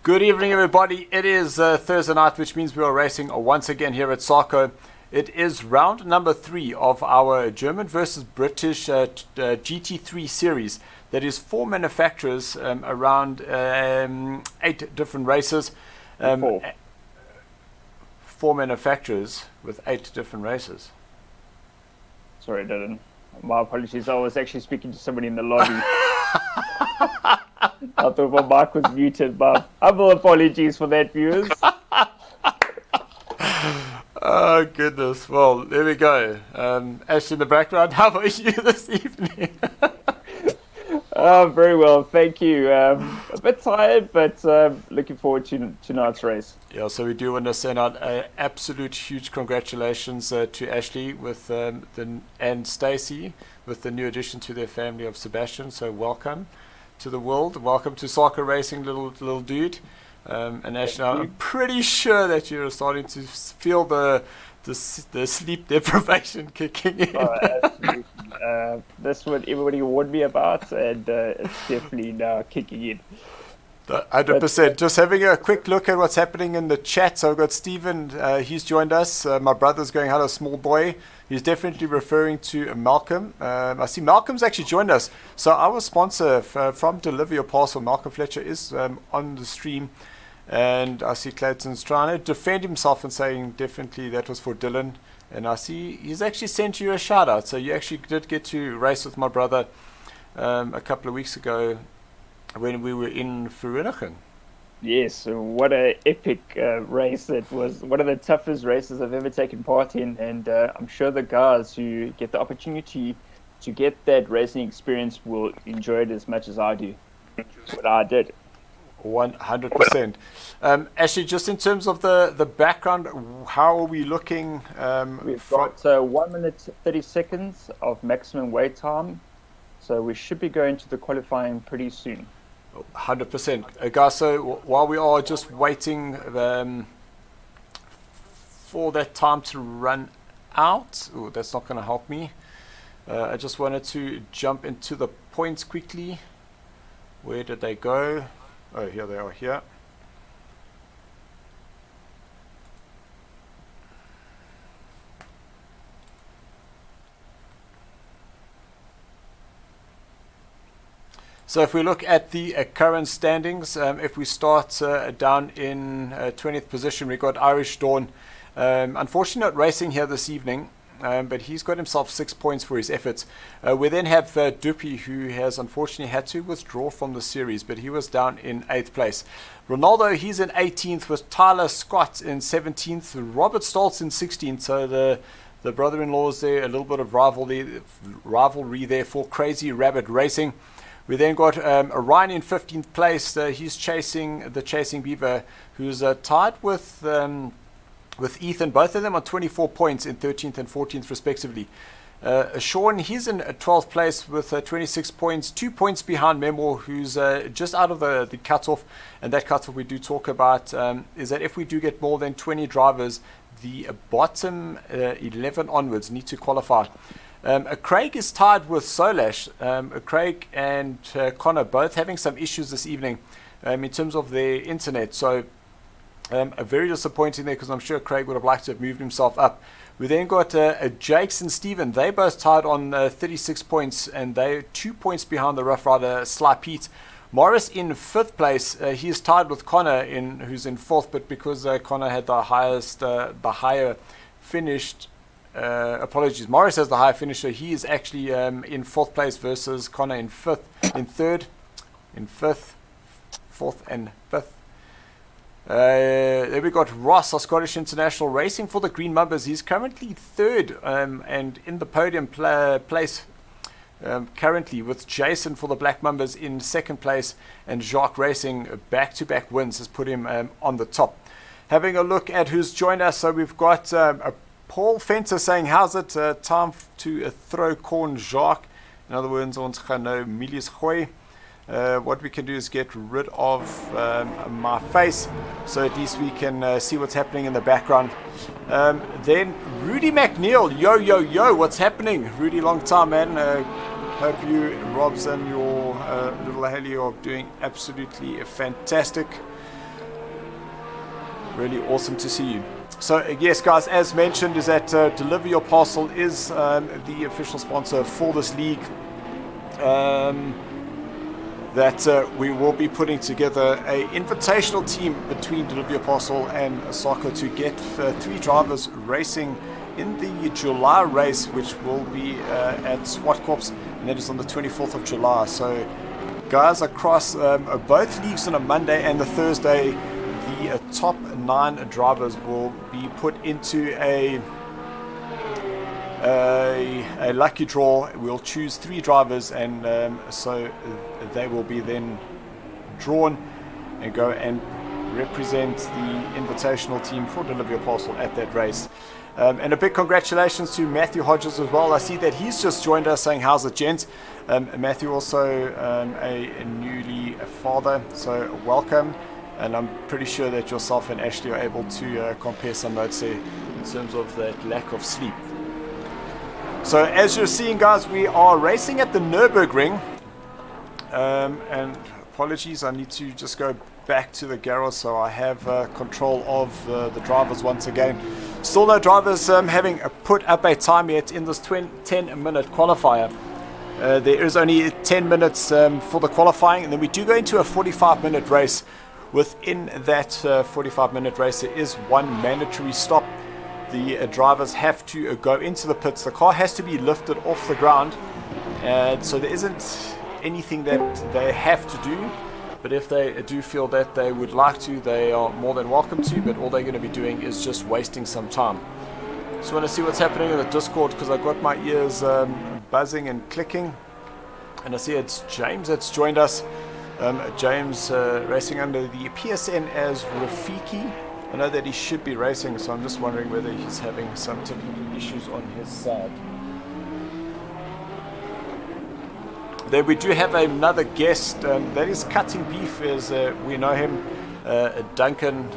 Good evening, everybody. It is Thursday night, which means we are racing once again here at SARCO. It is round number 3 of our German versus British GT3 series. That is 4 manufacturers around 8 different races. 4 manufacturers with 8 different races. Sorry, Dylan. My apologies. I was actually speaking to somebody in the lobby. I thought my mic was muted, but humble apologies for that, viewers. Oh, goodness. Well, there we go. Ash in the background, how are you this evening? Very well, thank you. A bit tired, but looking forward to tonight's race. Yeah, so we do want to send out an absolute huge congratulations to Ashley with and Stacey with the new addition to their family of Sebastian. So welcome to the world. Welcome to soccer racing, little dude. And Ashley, I'm pretty sure that you're starting to feel the sleep deprivation kicking in. Oh, absolutely. That's what everybody warned me about, and it's definitely now kicking in. 100%. Just having a quick look at what's happening in the chat. So I've got Stephen, he's joined us. My brother's going, hello, small boy. He's definitely referring to Malcolm. I see Malcolm's actually joined us. So our sponsor from Deliver Your Parcel, Malcolm Fletcher, is on the stream. And I see Clayton's trying to defend himself and saying definitely that was for Dylan. And I see he's actually sent you a shout out. So you actually did get to race with my brother a couple of weeks ago when we were in Vereeniging. Yes, what an epic race. It was one of the toughest races I've ever taken part in, and I'm sure the guys who get the opportunity to get that racing experience will enjoy it as much as I do. What I did. 100%. Actually, just in terms of the background, how are we looking? We've got 1 minute 30 seconds of maximum wait time, so we should be going to the qualifying pretty soon. 100%. Guys, so while we are just waiting for that time to run out, that's not going to help me. I just wanted to jump into the points quickly. Where did they go? Oh, here they are here. So if we look at the current standings, if we start down in 20th position, we've got Irish Dawn. Unfortunately not racing here this evening, but he's got himself 6 points for his efforts. We then have Duppy, who has unfortunately had to withdraw from the series, but he was down in 8th place. Ronaldo, he's in 18th, with Tyler Scott in 17th, Robert Stoltz in 16th, so the brother-in-laws there, a little bit of rivalry there for Crazy Rabbit Racing. We then got Orion in 15th place. He's chasing the Chasing Beaver, who's tied with Ethan, both of them on 24 points in 13th and 14th respectively. Sean, he's in 12th place with 26 points, 2 points behind Memo, who's just out of the cutoff. And that cutoff we do talk about is that if we do get more than 20 drivers, the bottom 11 onwards need to qualify. Craig is tied with Solash. Craig and Connor both having some issues this evening in terms of their internet. So very disappointing there, because I'm sure Craig would have liked to have moved himself up. We then got Jakes and Steven. They both tied on 36 points, and they're 2 points behind the Rough Rider Sly Pete. Morris in 5th place. He is tied with Connor, who's in 4th, but because Connor had the higher finished. Apologies, Morris has the higher finisher. He is actually in 4th place versus Connor in 5th, in 3rd, in 5th, 4th and 5th. There we got Ross, our Scottish International, racing for the Green Mambas. He's currently 3rd and in the podium place currently, with Jason for the Black Mambas in 2nd place, and Jacques Racing back-to-back wins has put him on the top. Having a look at who's joined us, so we've got Paul Fenter saying, how's it time to throw corn, Jacques? In other words, ons gaan nou milies gooi. What we can do is get rid of my face, so at least we can see what's happening in the background. Then Rudy McNeil, yo, what's happening? Rudy, long time, man. Hope you, Robs, and your little Haley are doing absolutely fantastic. really awesome to see you. So yes, guys, as mentioned, is that Deliver Your Parcel is the official sponsor for this league. That we will be putting together a invitational team between Deliver Your Parcel and SARCO to get 3 drivers racing in the July race, which will be at SWAT Corps, and that is on the 24th of July. So guys across both leagues on a Monday and the Thursday, the top 9 drivers will be put into a lucky draw. We'll choose 3 drivers, and so they will be then drawn and go and represent the invitational team for Deliver Your Parcel at that race. And a big congratulations to Matthew Hodges as well. I see that he's just joined us saying, how's it, gents? Matthew also a newly father, so welcome. And I'm pretty sure that yourself and Ashley are able to compare some notes there in terms of that lack of sleep. So as you're seeing, guys, we are racing at the Nürburgring. And apologies, I need to just go back to the garage so I have control of the drivers once again. Still no drivers having put up a time yet in this 10-minute qualifier. There is only 10 minutes for the qualifying, and then we do go into a 45-minute race. Within that 45-minute race, there is one mandatory stop. The drivers have to go into the pits. The car has to be lifted off the ground, so there isn't anything that they have to do. But if they do feel that they would like to, they are more than welcome to. But all they're going to be doing is just wasting some time. Just want to see what's happening in the Discord, because I've got my ears buzzing and clicking. And I see it's James that's joined us. James racing under the PSN as Rafiki. I know that he should be racing, so I'm just wondering whether he's having some technical issues on his side. Then we do have another guest, that is Cutting Beef, as we know him. Duncan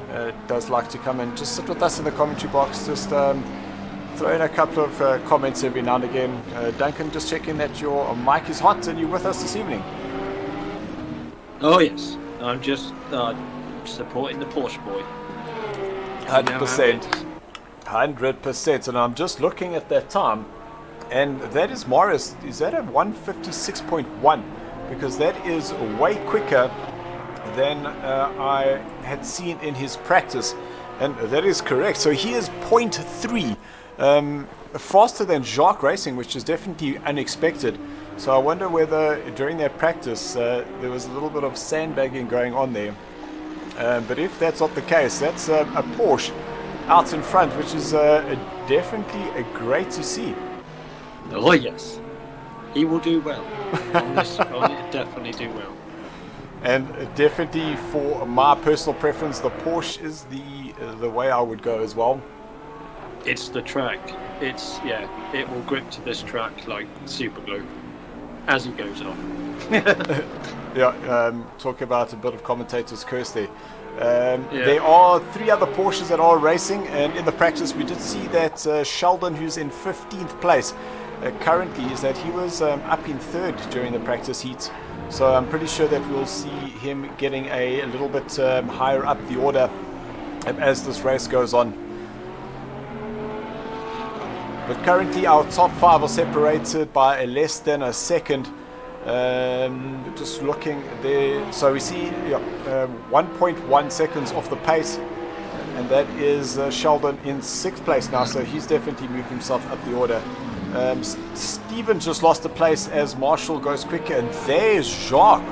does like to come and just sit with us in the commentary box, just throw in a couple of comments every now and again. Duncan, just checking that your mic is hot and you're with us this evening. Oh yes, I'm just supporting the Porsche boy. 100%. 100%. And I'm just looking at that time, and that is Morris. Is that a 156.1? Because that is way quicker than I had seen in his practice. And that is correct. So he is 0.3 faster than Jacques Racing, which is definitely unexpected. So I wonder whether during that practice there was a little bit of sandbagging going on there. But if that's not the case, that's a Porsche out in front, which is definitely great to see. Oh yes, he will do well. On this, definitely do well. And definitely, for my personal preference, the Porsche is the way I would go as well. It's the track. It will grip to this track like super glue as it goes off. Talk about a bit of commentator's curse there. There are 3 other Porsches that are racing, and in the practice we did see that Sheldon, who's in 15th place currently, is that he was up in 3rd during the practice heats. So I'm pretty sure that we'll see him getting a little bit higher up the order as this race goes on. But currently our top 5 are separated by less than a second. Just looking there, so we see 1.1 seconds off the pace, and that is Sheldon in 6th place now, so he's definitely moved himself up the order. Stephen just lost a place as Marshall goes quicker, and there's Jacques.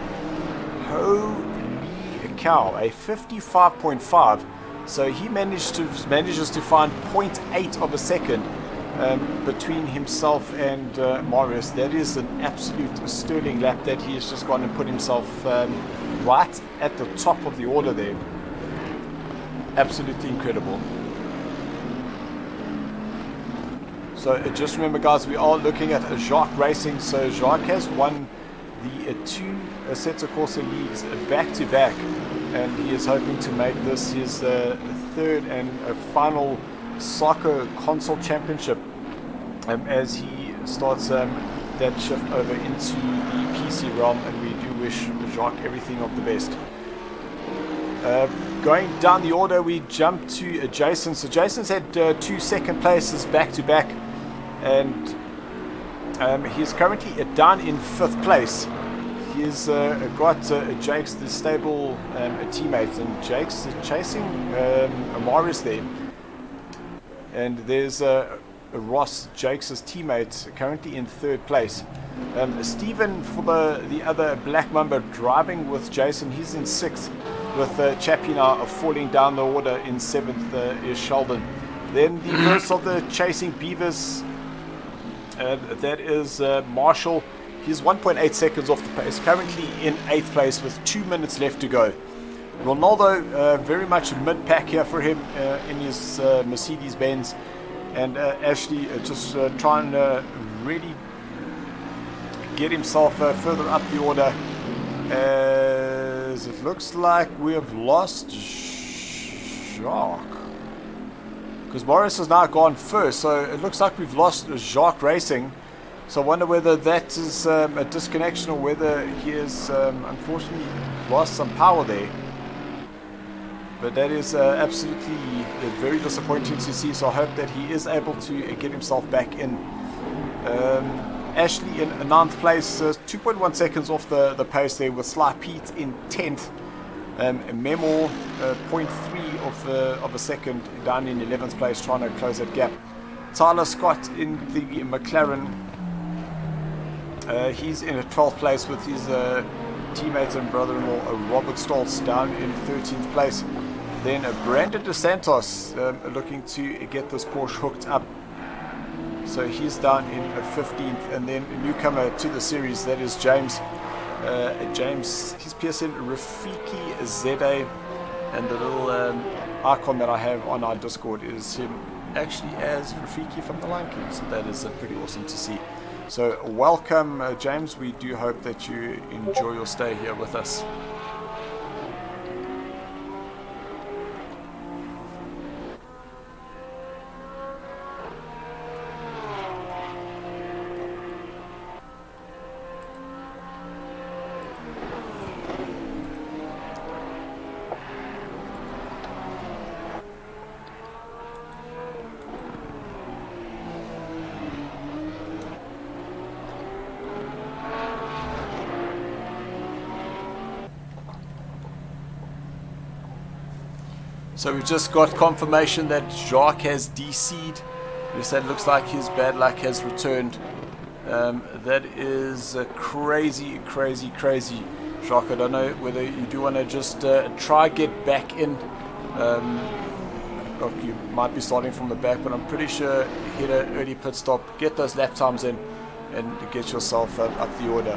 Holy cow, a 55.5. So he manages to find 0.8 of a second between himself and Marius. That is an absolute sterling lap that he has just gone and put himself right at the top of the order there. Absolutely incredible. So just remember, guys, we are looking at Jacques Racing. So Jacques has won the 2 Assetto Corsa leagues back to back, and he is hoping to make this his 3rd and final SARCO console championship as he starts that shift over into the PC realm, and we do wish Jacques everything of the best. Going down the order, we jump to Jason. So Jason's had 2 second places back to back, and he's currently down in 5th place. He's got Jake's the stable teammate, and Jake's chasing Marius there. And there's Ross, Jake's teammate, currently in 3rd place. Stephen for the other Black Mamba driving with Jason, he's in 6th, with Chappie now falling down the order in 7th is Sheldon. Then the first of the chasing beavers, that is Marshall. He's 1.8 seconds off the pace, currently in 8th place with 2 minutes left to go. Ronaldo, very much mid-pack here for him in his Mercedes-Benz. And Ashley just trying to really get himself further up the order, as it looks like we have lost Jacques, because Morris has now gone first, so it looks like we've lost Jacques Racing. So I wonder whether that is a disconnection, or whether he has unfortunately lost some power there. But that is absolutely very disappointing to see, so I hope that he is able to get himself back in. Ashley in 9th place, 2.1 seconds off the pace there, with Sly Pete in 10th. Memo 0.3 of a second down in 11th place, trying to close that gap. Tyler Scott in the McLaren, he's in a 12th place with his teammates and brother-in-law Robert Stoltz down in 13th place. Then Brandon DeSantos looking to get this Porsche hooked up, so he's down in 15th. And then a newcomer to the series, that is James. He's piercing Rafiki ZA, and the little icon that I have on our Discord is him actually as Rafiki from the Lion King, so that is pretty awesome to see. So welcome James, we do hope that you enjoy your stay here with us. So we've just got confirmation that Jacques has DC'd. It looks like his bad luck has returned. That is crazy, Jacques. I don't know whether you do want to just try get back in. Look, you might be starting from the back, but I'm pretty sure hit an early pit stop, get those lap times in, and get yourself up the order.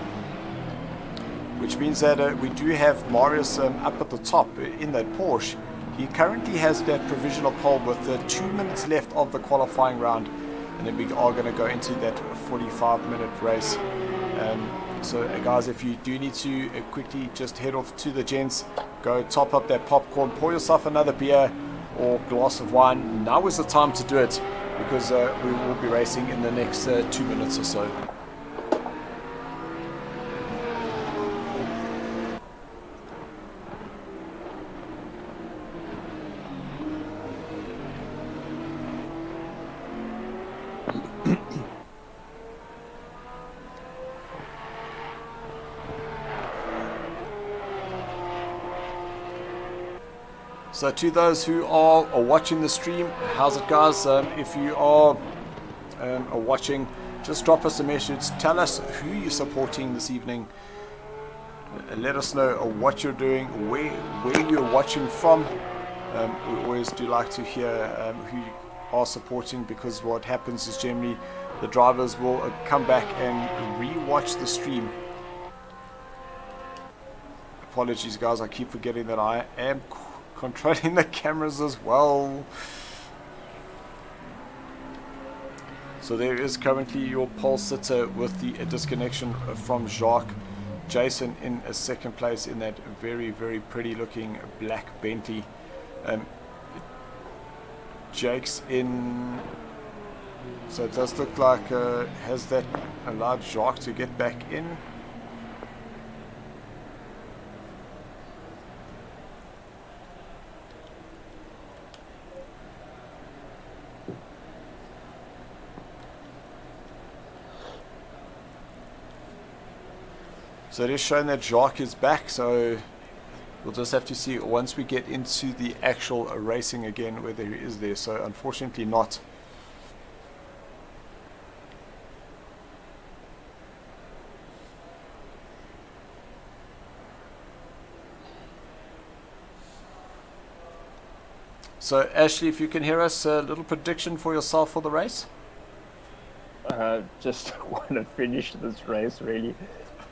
Which means that we do have Marius up at the top in that Porsche. He currently has that provisional pole with 2 minutes left of the qualifying round, and then we are going to go into that 45-minute race. So guys, if you do need to quickly just head off to the gents, go top up that popcorn, pour yourself another beer or glass of wine. Now is the time to do it, because we will be racing in the next 2 minutes or so. So to those who are watching the stream, how's it guys? If you are watching, just drop us a message, tell us who you're supporting this evening, let us know what you're doing, where you're watching from. We always do like to hear who you are supporting, because what happens is generally the drivers will come back and re-watch the stream. Apologies guys, I keep forgetting that I am controlling the cameras as well. So there is currently your pole sitter with the disconnection from Jacques. Jason in a 2nd place in that very pretty looking black Bentley. Jake's in, so it does look like has that allowed Jacques to get back in? So it is showing that Jacques is back, so we'll just have to see once we get into the actual racing again whether he is there. So unfortunately not. So Ashley, if you can hear us, a little prediction for yourself for the race? Just want to finish this race, really.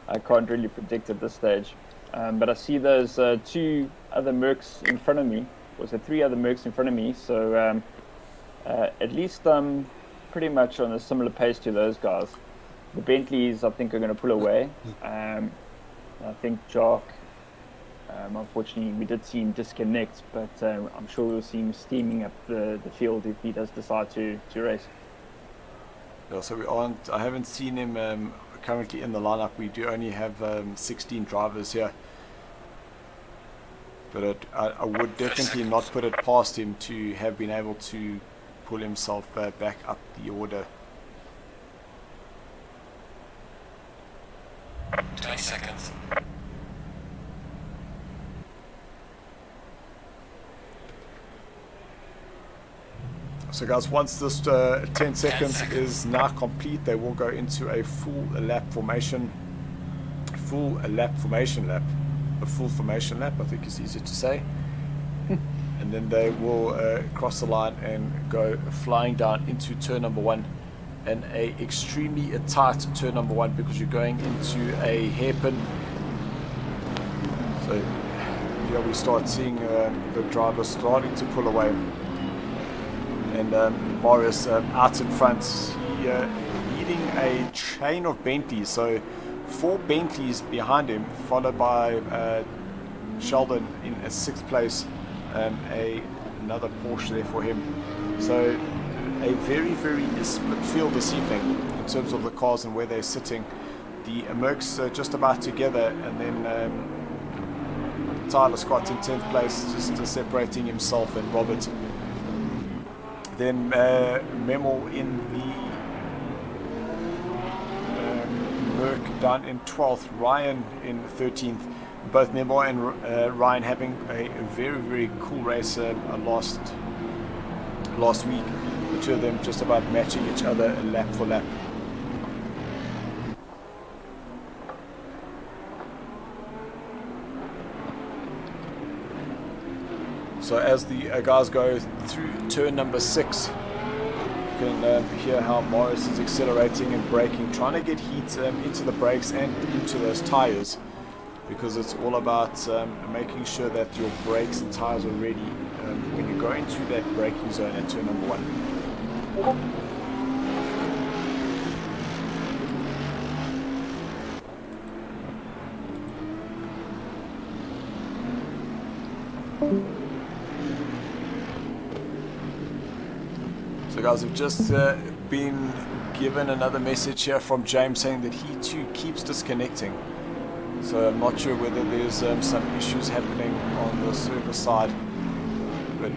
I can't really predict at this stage. But I see there's 2 other Mercs in front of me. Was there 3 other Mercs in front of me? So at least I'm pretty much on a similar pace to those guys. The Bentleys, I think, are going to pull away. I think Jacques, unfortunately, we did see him disconnect, but I'm sure we'll see him steaming up the field if he does decide to race. Yeah, so we aren't. I haven't seen him currently in the lineup. We do only have 16 drivers here, but I would definitely not put it past him to have been able to pull himself back up the order. 20 seconds. So guys, once this 10 seconds is now complete, they will go into a full formation lap, I think is easier to say. And then they will cross the line and go flying down into turn number 1, and a extremely tight turn number 1 because you're going into a hairpin. So here we start seeing the driver starting to pull away. And Marius out in front, he, leading a chain of Bentleys, so 4 Bentleys behind him, followed by Sheldon in a 6th place, another Porsche there for him. So a very split field this evening in terms of the cars and where they're sitting. The Mercs are just about together, and then Tyler Scott in 10th place, just separating himself and Robert. Then Memo in the Merc down in 12th, Ryan in 13th. Both Memo and Ryan having a very cool race last week. The 2 of them just about matching each other lap for lap. So as the guys go through turn number 6, you can hear how Morris is accelerating and braking, trying to get heat into the brakes and into those tires, because it's all about making sure that your brakes and tires are ready when you go into that braking zone at turn number 1. So guys, we've just been given another message here from James saying that he too keeps disconnecting. So I'm not sure whether there's some issues happening on the server side, but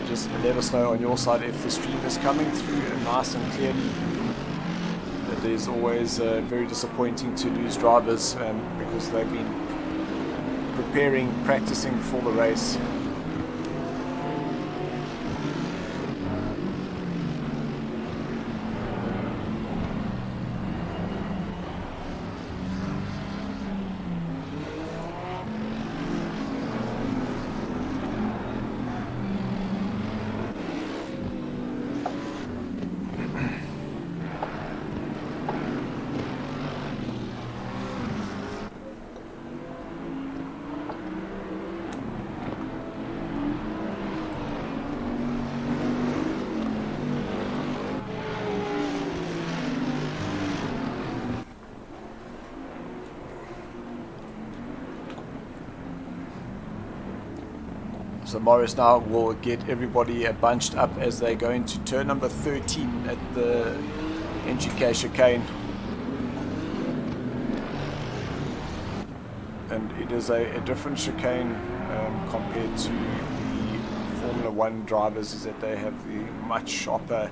just let us know on your side if the stream is coming through nice and clearly. It is always very disappointing to lose drivers because they've been practicing for the race. So Morris now will get everybody bunched up as they go into turn number 13 at the NGK chicane. And it is a different chicane compared to the Formula 1 drivers, is that they have the much sharper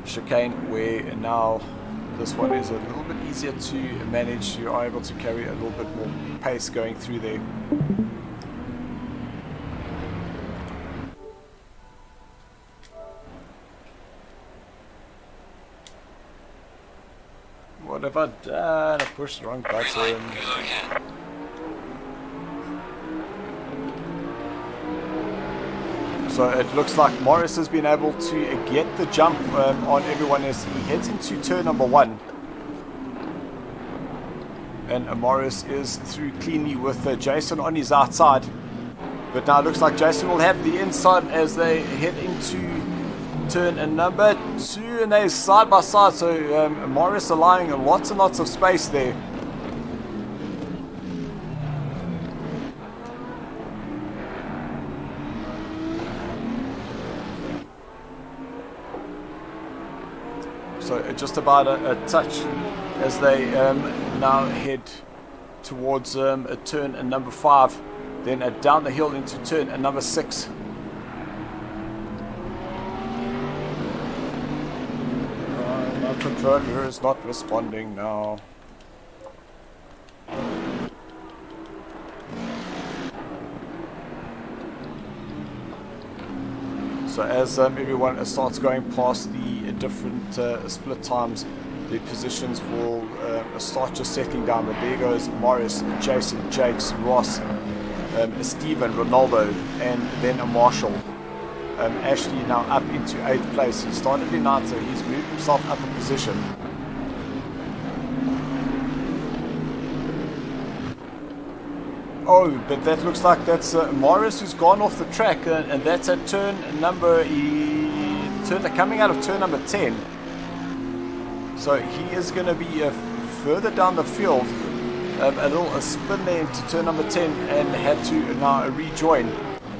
chicane, where now this one is a little bit easier to manage. You are able to carry a little bit more pace going through there. What have I done? I pushed the wrong button. So it looks like Morris has been able to get the jump on everyone as he heads into turn number 1. And Morris is through cleanly with Jason on his outside. But now it looks like Jason will have the inside as they head into turn number 2, and they're side by side. So Morris allowing lots and lots of space there. So just about a touch as they now head towards turn number 5, then down the hill into turn number 6. My controller is not responding now. So as everyone starts going past the different split times, the positions will start just settling down. But there goes Morris, Jason, Jakes, Ross, Steven, Ronaldo, and then a Marshall. Ashley now up into 8th place. He started in 9th, so he's moved himself up a position. Oh, but that looks like that's Morris who's gone off the track, and that's at turn number coming out of turn number 10. So he is going to be further down the field, a little spin there into turn number 10, and had to now rejoin.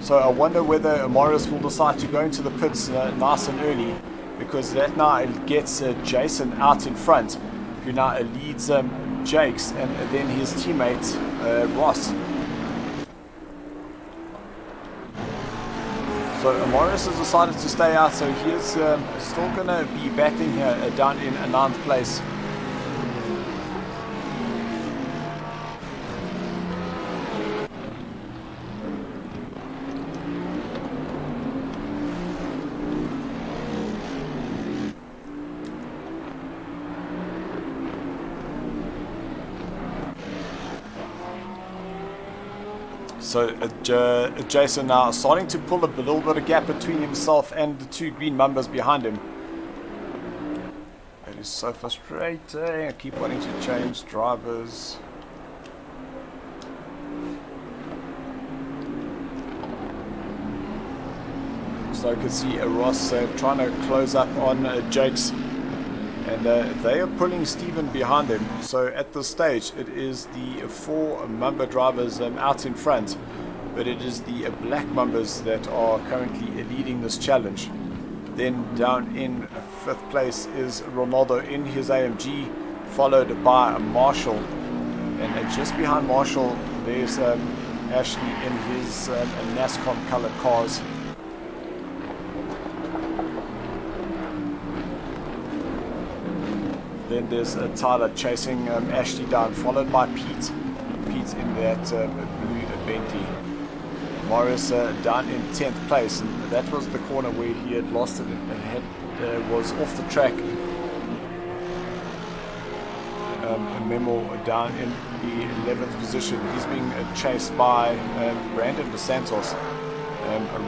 So I wonder whether Morris will decide to go into the pits nice and early, because that now gets Jason out in front, who now leads Jakes and then his teammate Ross. So Morris has decided to stay out, so he is still going to be battling here down in 9th place. So Jason now starting to pull a little bit of gap between himself and the 2 Green Mambas behind him. It is so frustrating. I keep wanting to change drivers. So I can see Ross trying to close up on Jakes. And they are pulling Steven behind them. So at this stage, it is the 4 Mamba drivers out in front, but it is the black Mambas that are currently leading this challenge. Then down in 5th place is Ronaldo in his AMG, followed by Marshall. And just behind Marshall, there's Ashley in his NASCAR colored cars. Then there's Tyler chasing Ashley down, followed by Pete. Pete's in that blue Bentley. Morris down in 10th place, and that was the corner where he had lost it and was off the track. Memo down in the 11th position. He's being chased by Brandon DeSantos,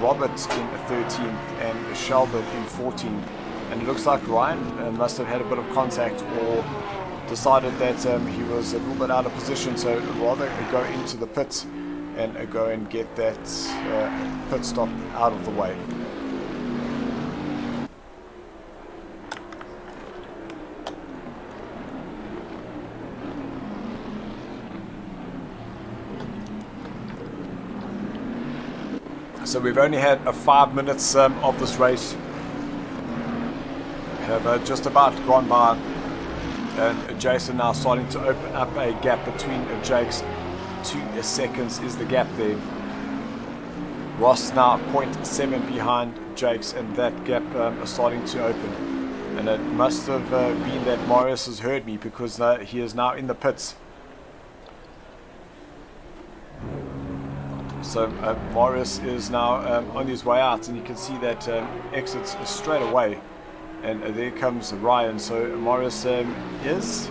Robert in 13th, and Sheldon in 14th. And it looks like Ryan must have had a bit of contact or decided that he was a little bit out of position, so rather go into the pits and go and get that pit stop out of the way. So we've only had 5 minutes of this race. Have just about gone by, and Jason now starting to open up a gap between Jakes. 2 seconds is the gap there. Ross now 0.7 behind Jakes, and that gap is starting to open. And it must have been that Marius has heard me, because he is now in the pits. So Marius is now on his way out, and you can see that exits straight away. And there comes Ryan. So Marius is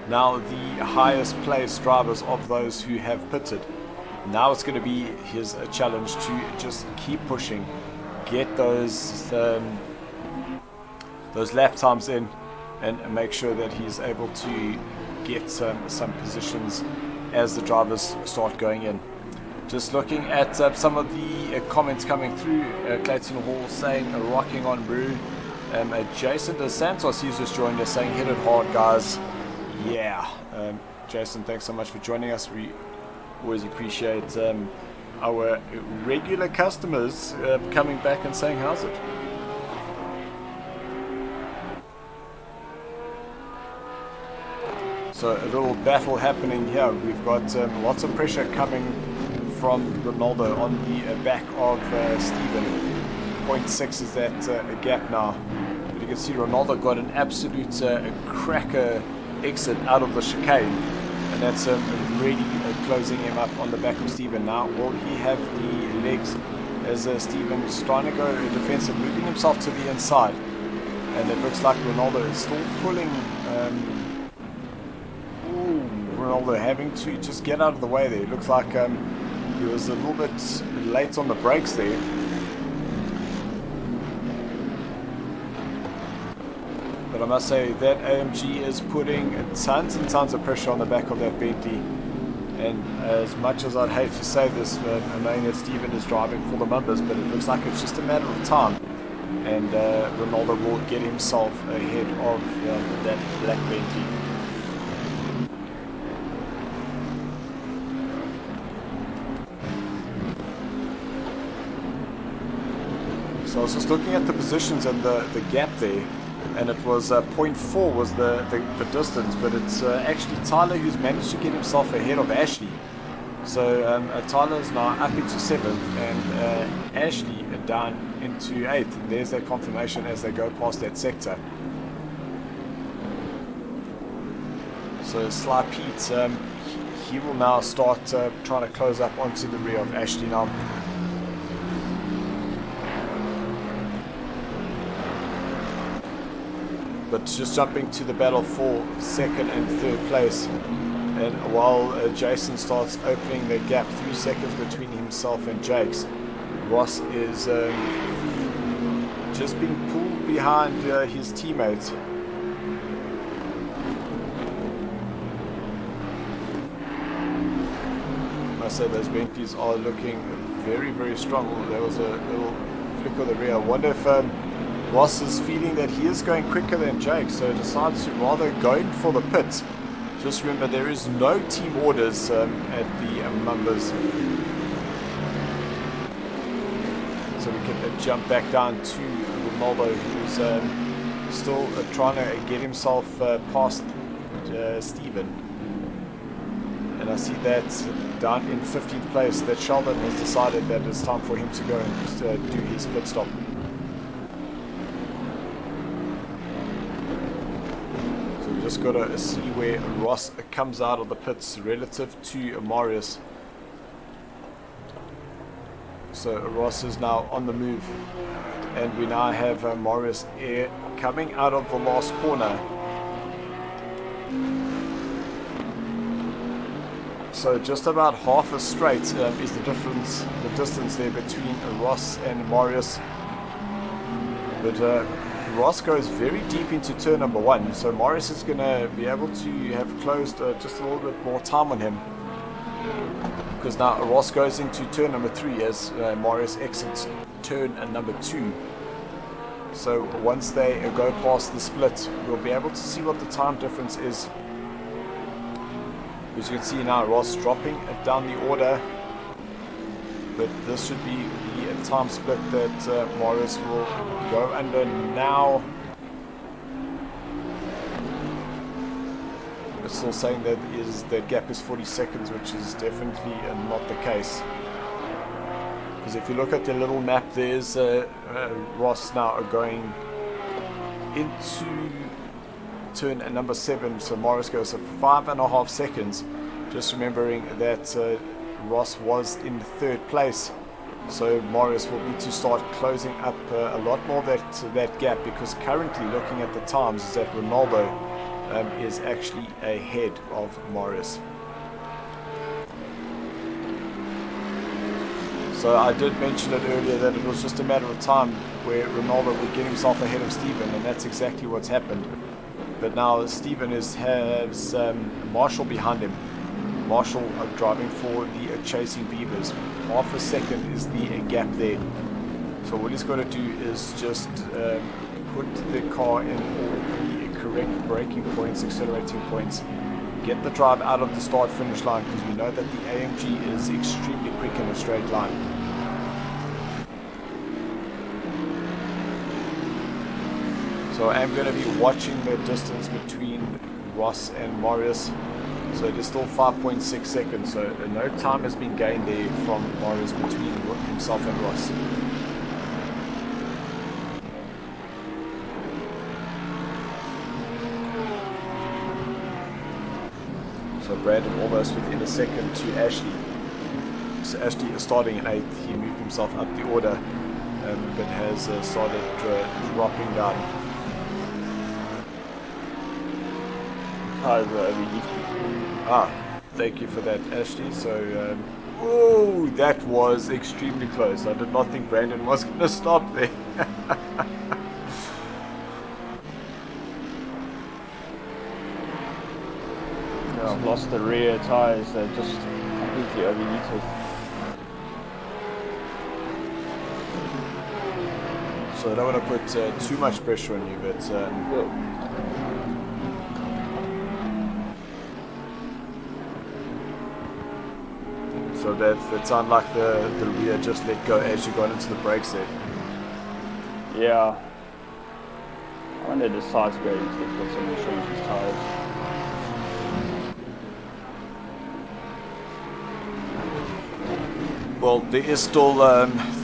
now the highest placed drivers of those who have pitted. Now it's going to be his challenge to just keep pushing, get those lap times in, and make sure that he's able to get some positions as the drivers start going in. Just looking at some of the comments coming through, Clayton Hall saying rocking on Brew. Jason Dos Santos, he's just joined us saying hit it hard guys. Yeah, Jason, thanks so much for joining us. We always appreciate our regular customers coming back and saying how's it. So a little battle happening here. We've got lots of pressure coming from Ronaldo on the back of Steven. 0.6 is that gap now. But you can see Ronaldo got an absolute cracker exit out of the chicane. And that's really closing him up on the back of Steven. Now will he have the legs as Steven is trying to go defensive, moving himself to the inside. And it looks like Ronaldo is still pulling... Ronaldo having to just get out of the way there. It looks like he was a little bit late on the brakes there. But I must say that AMG is putting tons and tons of pressure on the back of that Bentley. And as much as I'd hate to say this, knowing that Steven is driving for the numbers, but it looks like it's just a matter of time. And Ronaldo will get himself ahead of that black Bentley. So I was just looking at the positions and the gap there, and it was 0.4 was the distance, but it's actually Tyler who's managed to get himself ahead of Ashley. So Tyler's now up into 7th, and Ashley down into 8th. And there's that confirmation as they go past that sector. So Sly Pete, he will now start trying to close up onto the rear of Ashley now. But just jumping to the battle for 2nd and 3rd place. And while Jason starts opening the gap 3 seconds between himself and Jakes, Ross is just being pulled behind his teammates. I must say those Bentleys are looking very, very strong. There was a little flick of the rear. I wonder if Ross is feeling that he is going quicker than Jake, so decides to rather go in for the pit. Just remember, there is no team orders at the Mambas. So we can jump back down to Ronaldo, who's still trying to get himself past Steven. And I see that down in 15th place, that Sheldon has decided that it's time for him to go and do his pit stop. Just got to see where Ross comes out of the pits relative to Marius. So Ross is now on the move, and we now have Marius coming out of the last corner. So just about half a straight is the distance there between Ross and Marius. But Ross goes very deep into turn number 1, so Marius is going to be able to have closed just a little bit more time on him. Because now Ross goes into turn number 3 as Marius exits turn number 2. So once they go past the split, we'll be able to see what the time difference is. As you can see now, Ross dropping down the order, but this should be the time split that Marius will go under now. It's still saying that the gap is 40 seconds, which is definitely not the case. Because if you look at the little map, there's Ross now going into turn number 7, so Morris goes at 5.5 seconds. Just remembering that Ross was in 3rd place, so Morris will need to start closing up a lot more that gap, because currently looking at the times is that Ronaldo is actually ahead of Morris. So I did mention it earlier that it was just a matter of time where Ronaldo would get himself ahead of Stephen, and that's exactly what's happened. But now Stephen has Marshall behind him. Marshall driving for the chasing Beavers. Half a second is the gap there. So what he's got to do is just put the car in all the correct braking points, accelerating points, get the drive out of the start-finish line, because we know that the AMG is extremely quick in a straight line. So I'm going to be watching the distance between Ross and Morris. So it is still 5.6 seconds, so no time has been gained there from Morris between himself and Ross. So Brandon almost within a second to Ashley. So Ashley is starting in 8th. He moved himself up the order, but has started dropping down. Thank you for that, Ashley. So, oh, that was extremely close. I did not think Brandon was going to stop there. I've lost the rear tyres, they're just completely overheated. So I don't want to put too much pressure on you, but so that sounded like the rear just let go as you got into the brakes there. Yeah. I wonder if the sides go into the pits and change his tyres. Well, there is still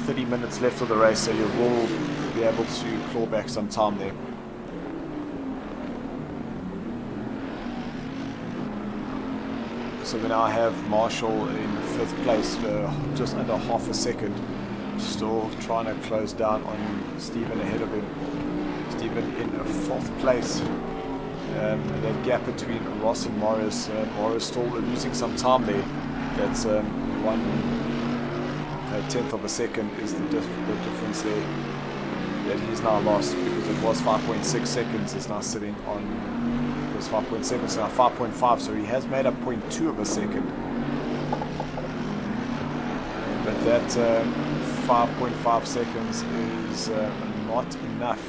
30 minutes left of the race, so you will be able to claw back some time there. So we now have Marshall in 5th place, just under half a second. Still trying to close down on Stephen ahead of him. Stephen in 4th place. That gap between Ross and Morris. Morris still losing some time there. That's 1/10 of a second is the difference there that he's now lost, because it was 5.6 seconds. It's now sitting on, it was 5.7, so now 5.5, so he has made up 0.2 of a second. But that 5.5 seconds is not enough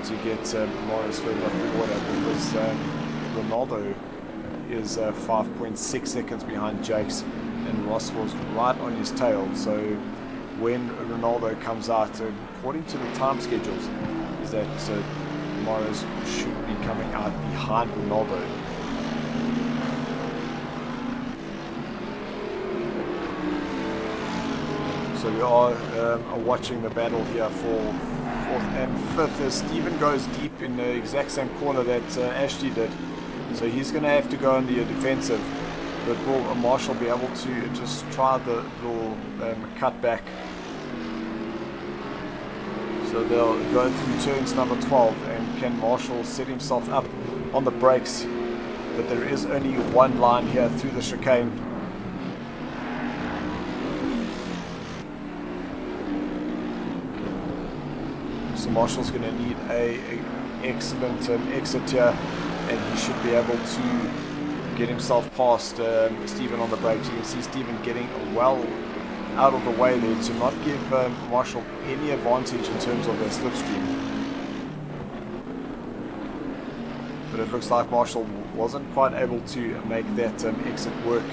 to get Morris further up the order, because Ronaldo is 5.6 seconds behind Jakes, and Ross was right on his tail. So when Ronaldo comes out, according to the time schedules, is that Morris should be coming out behind Ronaldo. So we are watching the battle here for 4th and 5th as Stephen goes deep in the exact same corner that Ashley did. So he's going to have to go on the defensive. But will Marshall be able to just try the little cut back? So they'll go through turns number 12, and can Marshall set himself up on the brakes? But there is only one line here through the chicane. So Marshall's going to need an excellent exit here, and he should be able to get himself past Stephen on the brakes. You can see Stephen getting well out of the way there to not give Marshall any advantage in terms of their slipstream. But it looks like Marshall wasn't quite able to make that exit work.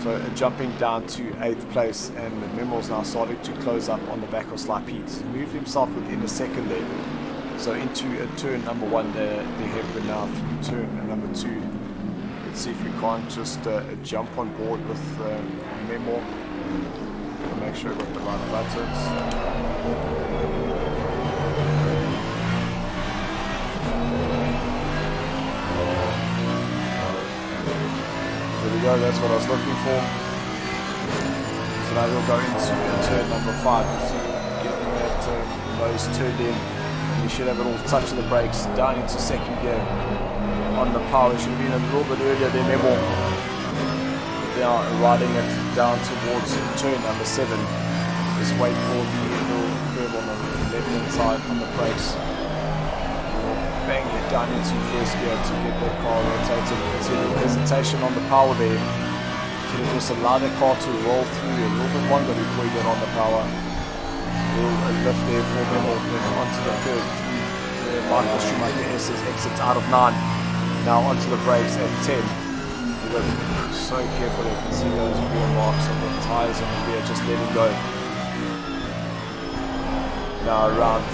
So jumping down to 8th place, and Memmel's now starting to close up on the back of Sly Pete. He's moved himself within a second there. So into turn number 1, the headwind now through turn number 2. Let's see if we can't just jump on board with Memo. Make sure I got the right buttons. go, that's what I was looking for. So now we'll go into turn number 5. You see, getting that nose turned in. And you should have it all touch of the brakes down into second gear. On the power, should have been a little bit earlier than Memo. But they are riding it down towards turn number 7. Just wait for the little curve on the left-hand side on the brakes. Bang it down into first gear to get that car rotated. See a little hesitation on the power there. So you just allow the car to roll through a little bit longer before you get on the power. A lift there for them onto the curve. Michael Schumacher S's exits out of 9. Now onto the brakes at 10. You've got to be so careful. You can see those rear marks on the tyres on the rear, just letting go. Now around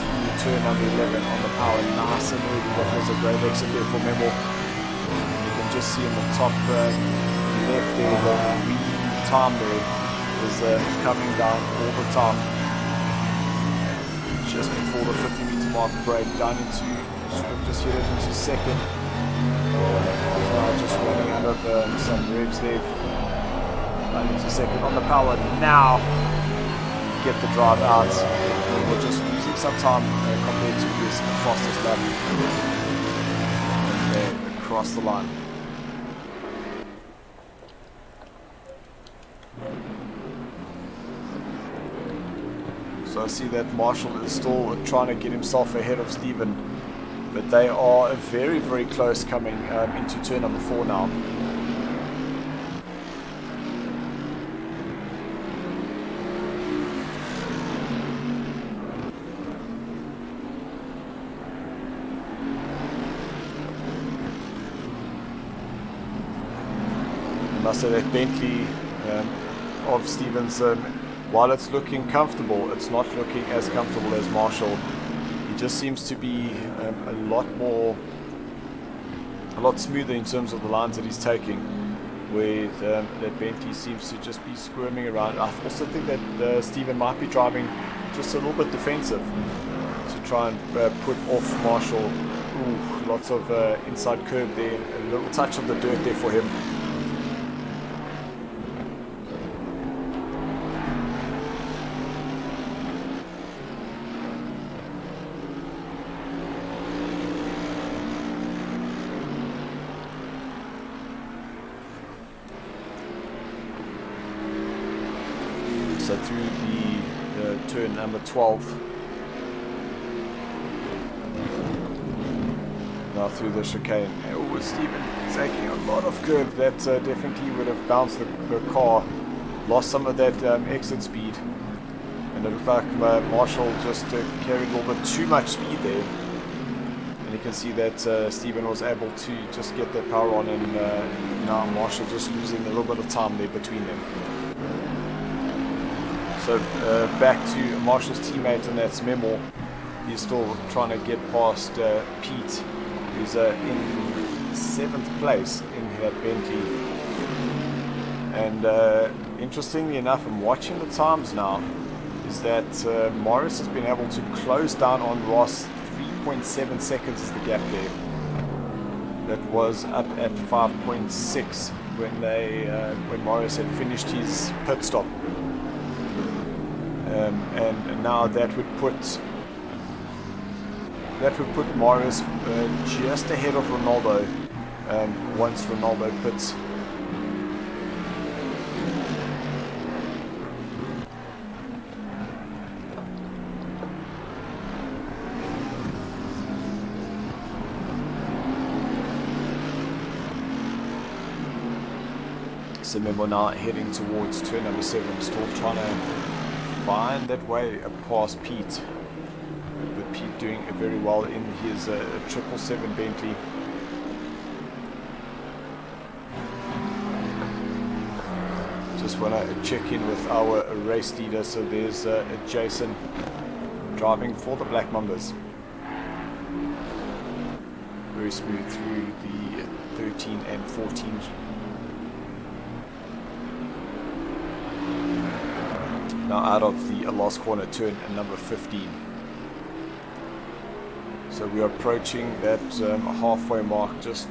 turn number 11 on the power, nice and early. That was a great exit there for Memo. You can just see in the top left there, the green time there is coming down all the time. Just before the 50-meter mark, brake down into, just hit it into second. Now just running out of some revs there. Down into second on the power. Now get the drive out. We're just losing some time compared to his fastest lap. And there, across the line. So I see that Marshall is still trying to get himself ahead of Stephen, but they are very, very close coming into turn number 4 now. I must say that Bentley of Stevens, while it's looking comfortable, it's not looking as comfortable as Marshall. He just seems to be a lot smoother in terms of the lines that he's taking, where that Bentley seems to just be squirming around. I also think that Stephen might be driving just a little bit defensive to try and put off Marshall. Ooh, lots of inside curve there, a little touch of the dirt there for him. So through the turn number 12, now through the chicane. Oh, Stephen taking a lot of curve. That definitely would have bounced the car, lost some of that exit speed, and it looked like Marshall just carried a little bit too much speed there. And you can see that Stephen was able to just get that power on, and now Marshall just losing a little bit of time there between them. So back to Marshall's teammate, and that's Memo. He's still trying to get past Pete, who's in 7th place in that Bentley. And interestingly enough, I'm watching the times now, is that Morris has been able to close down on Ross. 3.7 seconds is the gap there. That was up at 5.6 when Morris had finished his pit stop. And now that would put Morris just ahead of Ronaldo once Ronaldo pits. So remember now heading towards turn number 7, still trying to find that way past Pete, but Pete doing very well in his 777 Bentley. Just want to check in with our race leader. So there's Jason driving for the Black Mambas, very smooth through the 13 and 14. Now out of the last corner, turn number 15. So we are approaching that halfway mark, just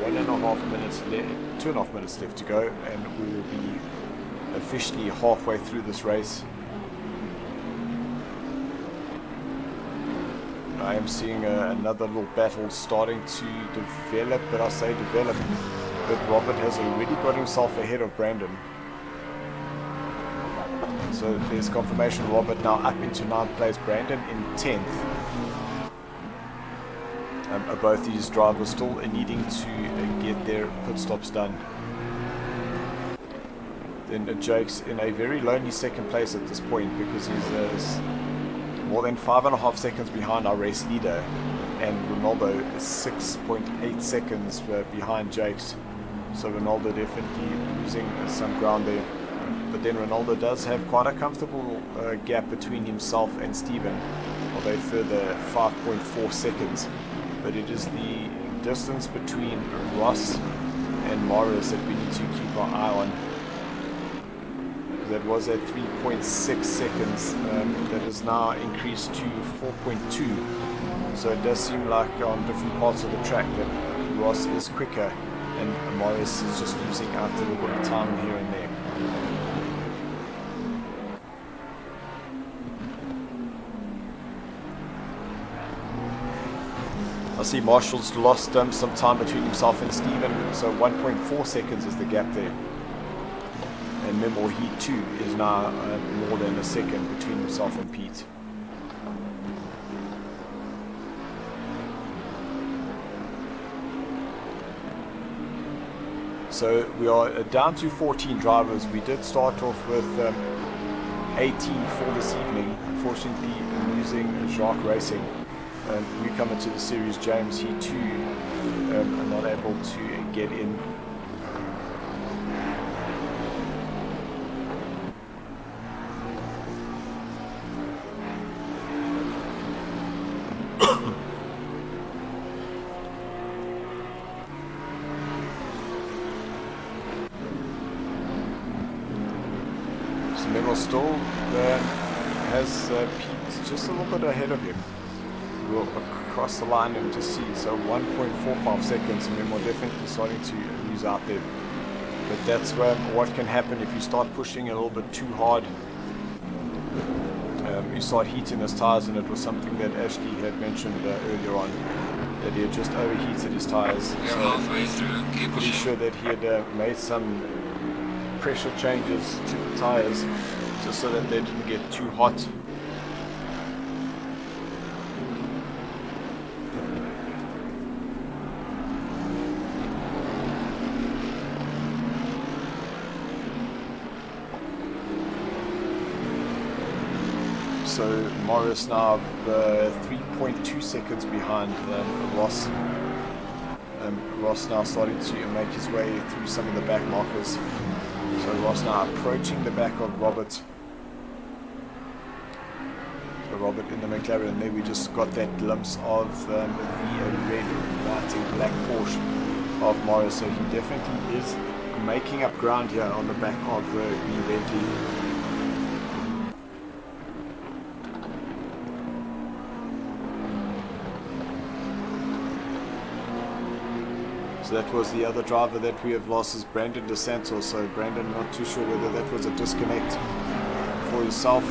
2.5 minutes left to go, and we will be officially halfway through this race. I am seeing another little battle starting to develop, but I say develop, but Robert has already got himself ahead of Brandon. So there's confirmation. Robert now up into 9th place, Brandon in 10th. Both these drivers still needing to get their pit stops done. Then Jake's in a very lonely 2nd place at this point, because he's more than 5.5 seconds behind our race leader, and Ronaldo is 6.8 seconds behind Jake's. So Ronaldo definitely losing some ground there. But then Ronaldo does have quite a comfortable gap between himself and Steven, although further 5.4 seconds. But it is the distance between Ross and Morris that we need to keep our eye on. That was at 3.6 seconds, that is now increased to 4.2. So it does seem like on different parts of the track that Ross is quicker and Morris is just losing out a little bit of time here and there. I see Marshall's lost some time between himself and Steven, so 1.4 seconds is the gap there. And remember, he too is now more than a second between himself and Pete. So we are down to 14 drivers. We did start off with 18 for this evening. Unfortunately, losing Jacques Racing. Newcomer to the series, James, he too are not able to get in. So Memo still has Pete just a little bit ahead of him. We'll across the line and just see, so 1.45 seconds, and then we're definitely starting to lose out there. But that's what can happen if you start pushing a little bit too hard. You start heating his tires, and it was something that Ashley had mentioned earlier on, that he had just overheated his tires. You're halfway through. Keep Pretty sure that he had made some pressure changes to the tires just so that they didn't get too hot. So Morris now 3.2 seconds behind Ross. Ross now starting to make his way through some of the back markers. So Ross now approaching the back of Robert. So Robert in the McLaren. There we just got that glimpse of the red, white and black Porsche of Morris. So he definitely is making up ground here on the back of the Bentley. So that was the other driver that we have lost, is Brandon DeSantos. So Brandon, not too sure whether that was a disconnect for himself.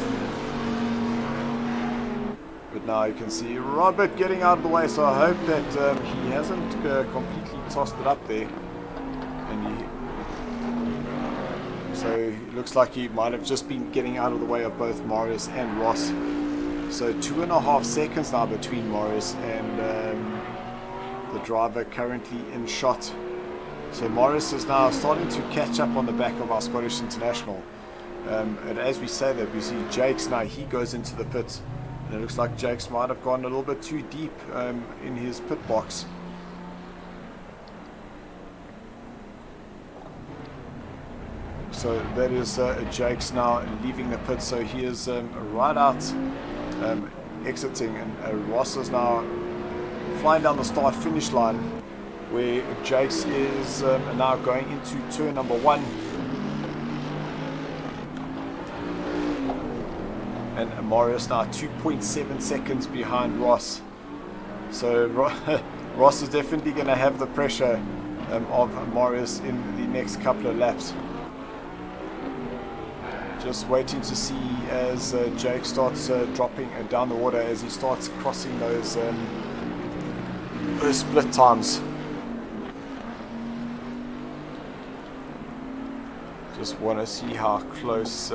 But now you can see Robert getting out of the way. So I hope that he hasn't completely tossed it up there. And so it looks like he might have just been getting out of the way of both Morris and Ross. So 2.5 seconds now between Morris and the driver currently in shot. So Morris is now starting to catch up on the back of our Scottish International. And as we say that, we see Jakes now, he goes into the pit. And it looks like Jakes might have gone a little bit too deep in his pit box. So that is Jakes now leaving the pit. So he is right out, exiting, and Ross is now flying down the start finish line, where Jakes is now going into turn number 1, and Morris now 2.7 seconds behind Ross. So Ross is definitely going to have the pressure of Marius in the next couple of laps. Just waiting to see as Jake starts dropping down the water as he starts crossing those split times. Just want to see how close.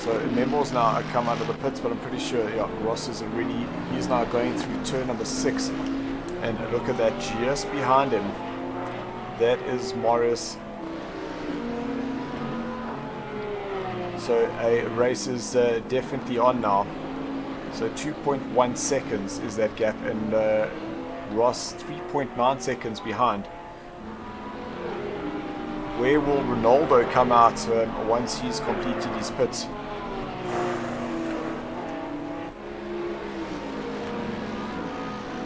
So Memo's now come out of the pits, but I'm pretty sure Ross is already. He's now going through turn number 6, and look at that just behind him. That is Marius. So a race is definitely on now. So 2.1 seconds is that gap, and Ross 3.9 seconds behind. Where will Ronaldo come out once he's completed his pits?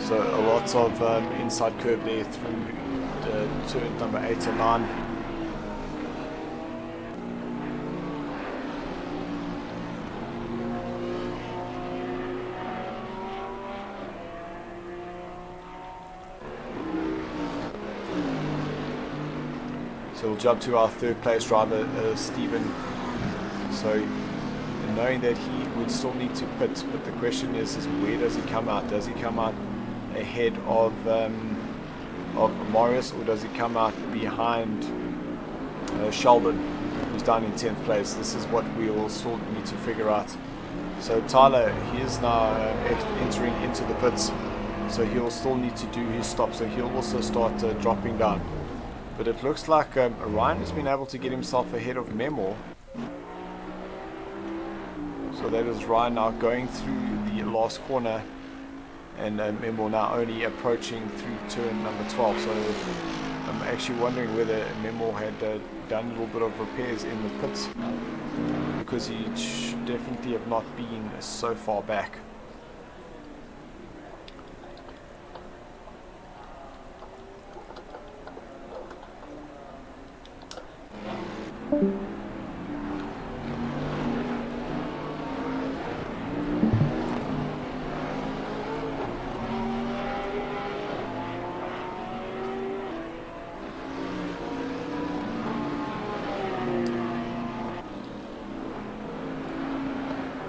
So a lot of inside curve there through turn number 8 and 9. So we'll jump to our third place driver, Stephen. So knowing that he would still need to pit, but the question is where does he come out? Does he come out ahead of Marius, or does he come out behind Sheldon, who's down in 10th place? This is what we will still need to figure out. So Tyler, he is now entering into the pits, so he'll still need to do his stop, so he'll also start dropping down. But it looks like Ryan has been able to get himself ahead of Memo. So that is Ryan now going through the last corner, and Memo now only approaching through turn number 12. So I'm actually wondering whether Memo had done a little bit of repairs in the pits, because he should definitely have not been so far back.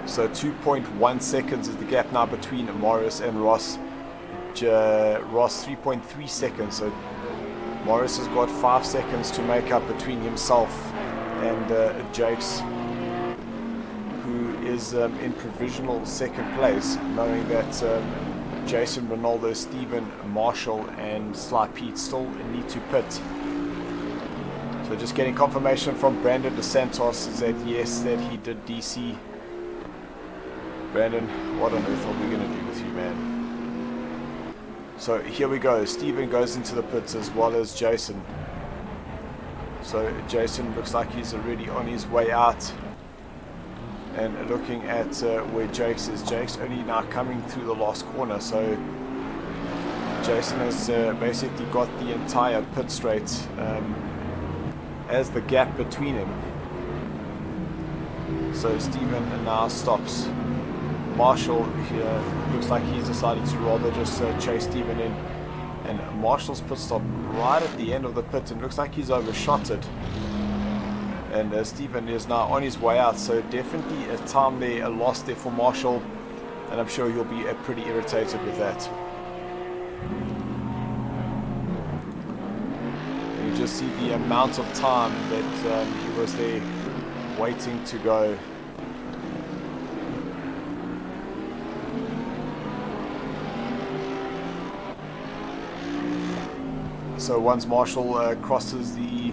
So 2.1 seconds is the gap now between Marius and Ross. Ross 3.3 seconds. So Marius has got 5 seconds to make up between himself and Jakes, who is in provisional second place, knowing that Jason, Ronaldo, Stephen, Marshall and Sly Pete still need to pit. So just getting confirmation from Brandon DeSantos is that yes, that he did DC. Brandon, what on earth are we going to do with you, man? So here we go. Stephen goes into the pits as well as Jason. So Jason looks like he's already on his way out. And looking at where Jakes is, Jakes only now coming through the last corner. So Jason has basically got the entire pit straight as the gap between him. So Stephen now stops. Marshall here looks like he's decided to rather just chase Stephen in, and Marshall's pit stop right at the end of the pit, and looks like he's overshot it, and Stephen is now on his way out. So definitely a time there, a loss there for Marshall, and I'm sure he'll be pretty irritated with that. And you just see the amount of time that he was there waiting to go. So once Marshall crosses the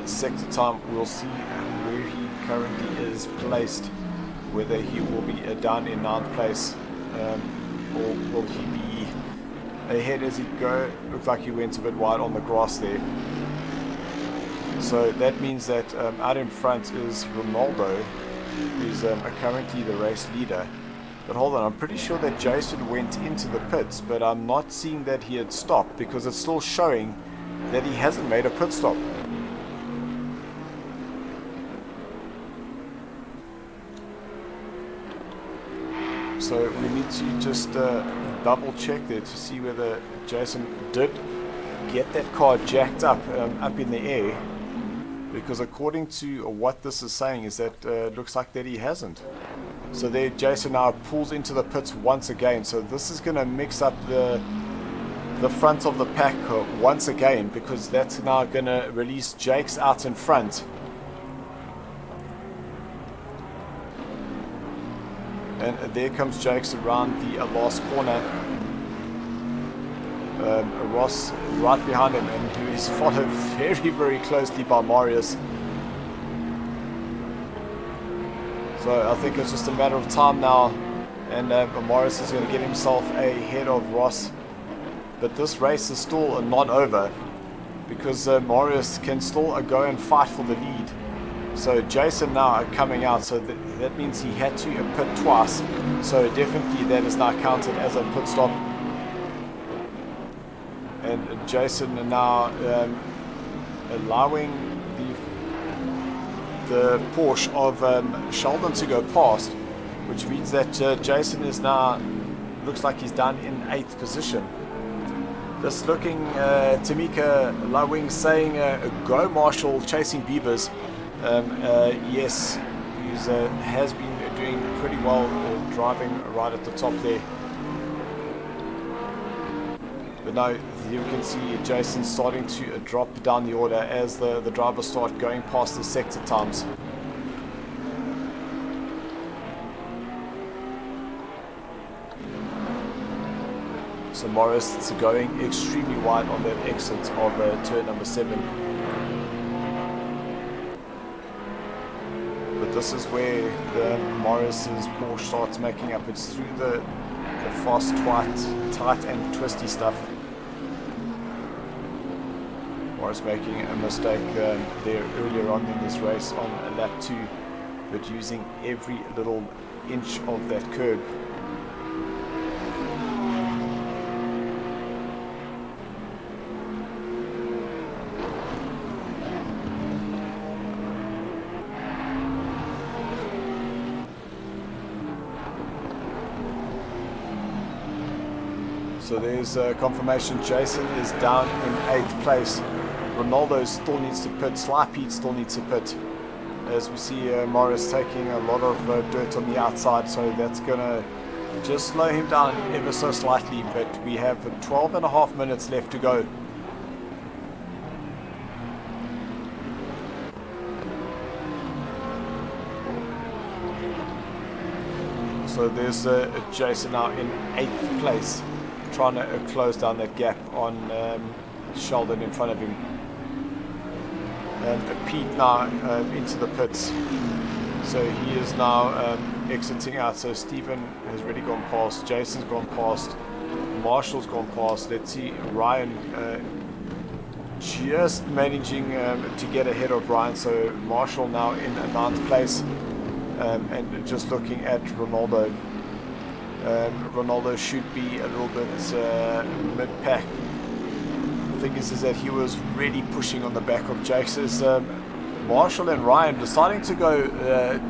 sector time, we'll see where he currently is placed, whether he will be down in 9th place or will he be ahead as he go. Looks like he went a bit wide on the grass there. So that means that out in front is Ronaldo, who's currently the race leader. But hold on, I'm pretty sure that Jason went into the pits, but I'm not seeing that he had stopped, because it's still showing that he hasn't made a pit stop. So we need to just double check there to see whether Jason did get that car jacked up in the air, because according to what this is saying is that it looks like that he hasn't. So there Jason now pulls into the pits once again, so this is going to mix up the front of the pack once again, because that's now going to release Jake's out in front. And there comes Jake's around the last corner. Ross right behind him, and who is followed very, very closely by Marius. So I think it's just a matter of time now, and Marius is going to get himself ahead of Ross. But this race is still not over, because Marius can still go and fight for the lead. So Jason now coming out, so that means he had to pit twice. So definitely that is now counted as a pit stop. And Jason now allowing the Porsche of Sheldon to go past, which means that Jason is now, looks like he's down in 8th position. This looking, Tamika Lawing saying, go Marshall, chasing Beavers. Yes, he has been doing pretty well, driving right at the top there. But now you can see Jason starting to drop down the order as the drivers start going past the sector times. So Morris is going extremely wide on that exit of turn number 7. But this is where the Morris's Porsche starts making up. It's through the fast, tight and twisty stuff. Morris making a mistake there earlier on in this race on lap 2, but using every little inch of that curb. So there's confirmation Jason is down in 8th place. Ronaldo still needs to pit. Sly Pete still needs to pit. As we see Morris taking a lot of dirt on the outside, so that's going to just slow him down ever so slightly. But we have 12.5 minutes left to go. So there's Jason now in 8th place, trying to close down that gap on Sheldon in front of him. And Pete now into the pits. So he is now exiting out. So Stephen has already gone past, Jason's gone past, Marshall's gone past. Let's see, Ryan just managing to get ahead of Ryan. So Marshall now in 9th place. And just looking at Ronaldo. Ronaldo should be a little bit mid-pack. The thing is that he was really pushing on the back of Jake's. Marshall and Ryan deciding to go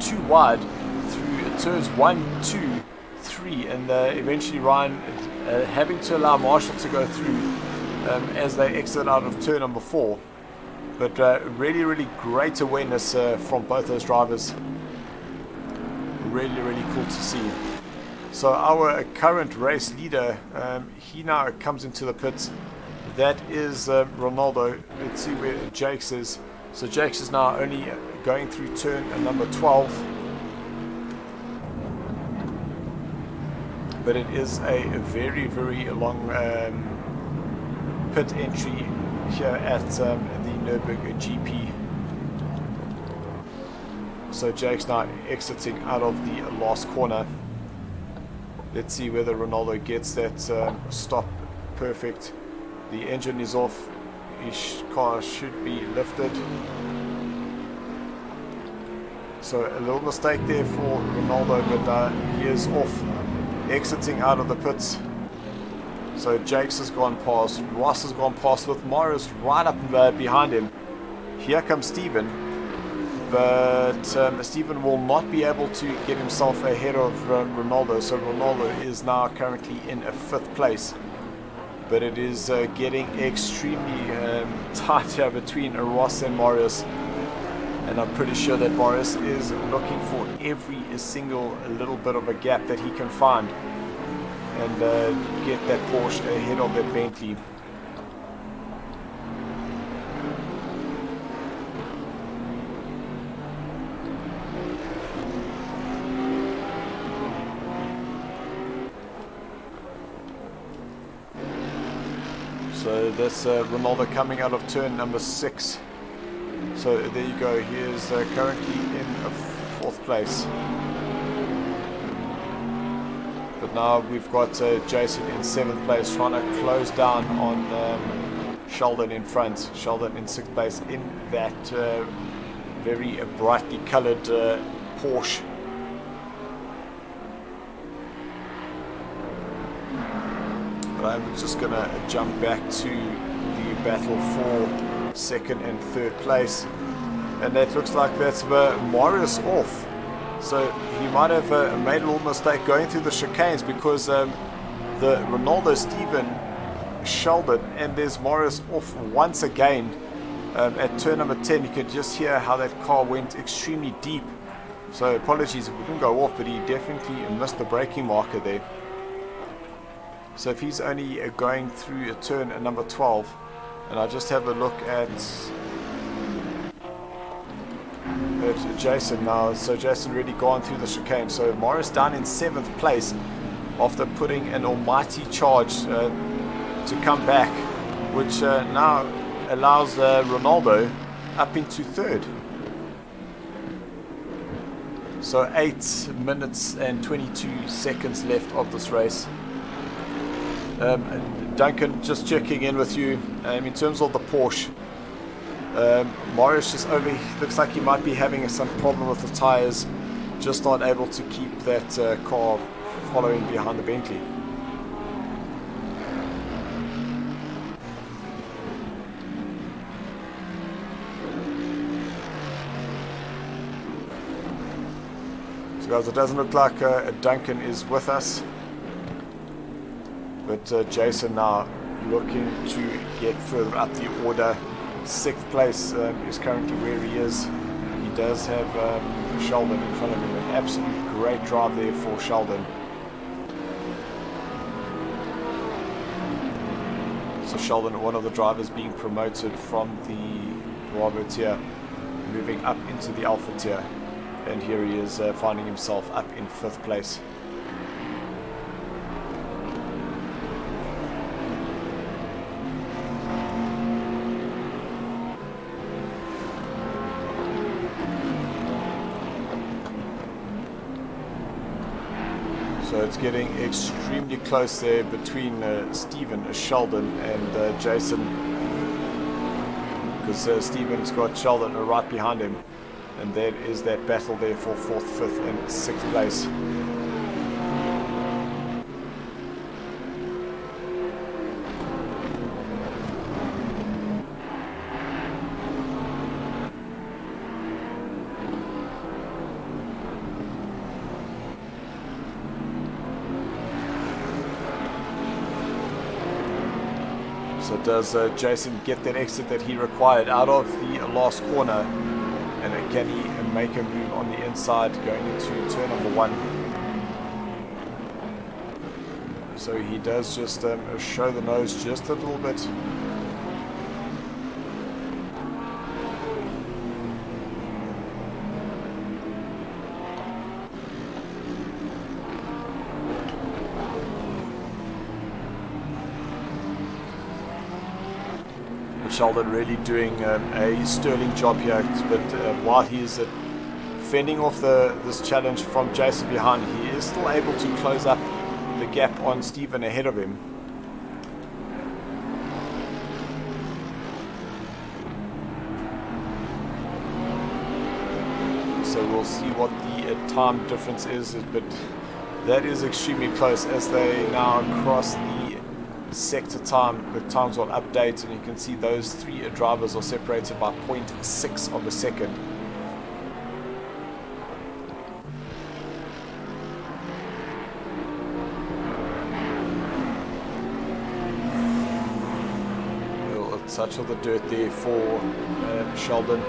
too wide through turns 1, 2, 3, and eventually Ryan having to allow Marshall to go through as they exit out of turn number 4. But really, really great awareness from both those drivers. Really, really cool to see. So our current race leader, he now comes into the pits. That is Ronaldo. Let's see where Jakes is. So Jakes is now only going through turn number 12. But it is a very, very long pit entry here at the Nürburgring GP. So Jake's now exiting out of the last corner. Let's see whether Ronaldo gets that stop perfect. The engine is off. His car should be lifted. So a little mistake there for Ronaldo, but he is off, exiting out of the pits. So Jakes has gone past, Ross has gone past with Morris right up behind him. Here comes Stephen. But Stephen will not be able to get himself ahead of Ronaldo. So Ronaldo is now currently in a 5th place. but it is getting extremely tight here between Ross and Marius, and I'm pretty sure that Marius is looking for every single little bit of a gap that he can find and get that Porsche ahead of that Bentley. So that's Ronaldo coming out of turn number 6. So there you go, he is currently in 4th place. But now we've got Jason in 7th place, trying to close down on Sheldon in front. Sheldon in 6th place in that very brightly coloured Porsche. But I'm just going to jump back to the battle for 2nd and 3rd place. And that looks like that's Marius off. So he might have made a little mistake going through the chicanes, because the Ronaldo, Steven, Sheldon, and there's Marius off once again at turn number 10. You could just hear how that car went extremely deep. So apologies if we didn't go off, but he definitely missed the braking marker there. So if he's only going through a turn at number 12, and I just have a look at Jason now. So Jason really gone through the chicane. So Morris down in 7th place after putting an almighty charge to come back, which now allows Ronaldo up into 3rd. So 8 minutes and 22 seconds left of this race. Duncan, just checking in with you in terms of the Porsche. Marius just looks like he might be having some problem with the tires, just not able to keep that car following behind the Bentley. So guys, it doesn't look like Duncan is with us. But Jason now looking to get further up the order. 6th place is currently where he is. He does have Sheldon in front of him. An absolute great drive there for Sheldon. So Sheldon, one of the drivers being promoted from the Bravo tier, moving up into the Alpha tier. And here he is finding himself up in 5th place. So it's getting extremely close there between Steven, Sheldon and Jason, because Steven's got Sheldon right behind him, and there is that battle there for 4th, 5th and 6th place. So does Jason get that exit that he required out of the last corner, and can he make a move on the inside going into turn number 1? So he does just show the nose just a little bit. Sheldon really doing a sterling job here, but while he's fending off this challenge from Jason behind, he is still able to close up the gap on Steven ahead of him. So we'll see what the time difference is, but that is extremely close as they now cross the sector time. The times will update, and you can see those 3 drivers are separated by 0.6 of a second. touch of the dirt there for Sheldon.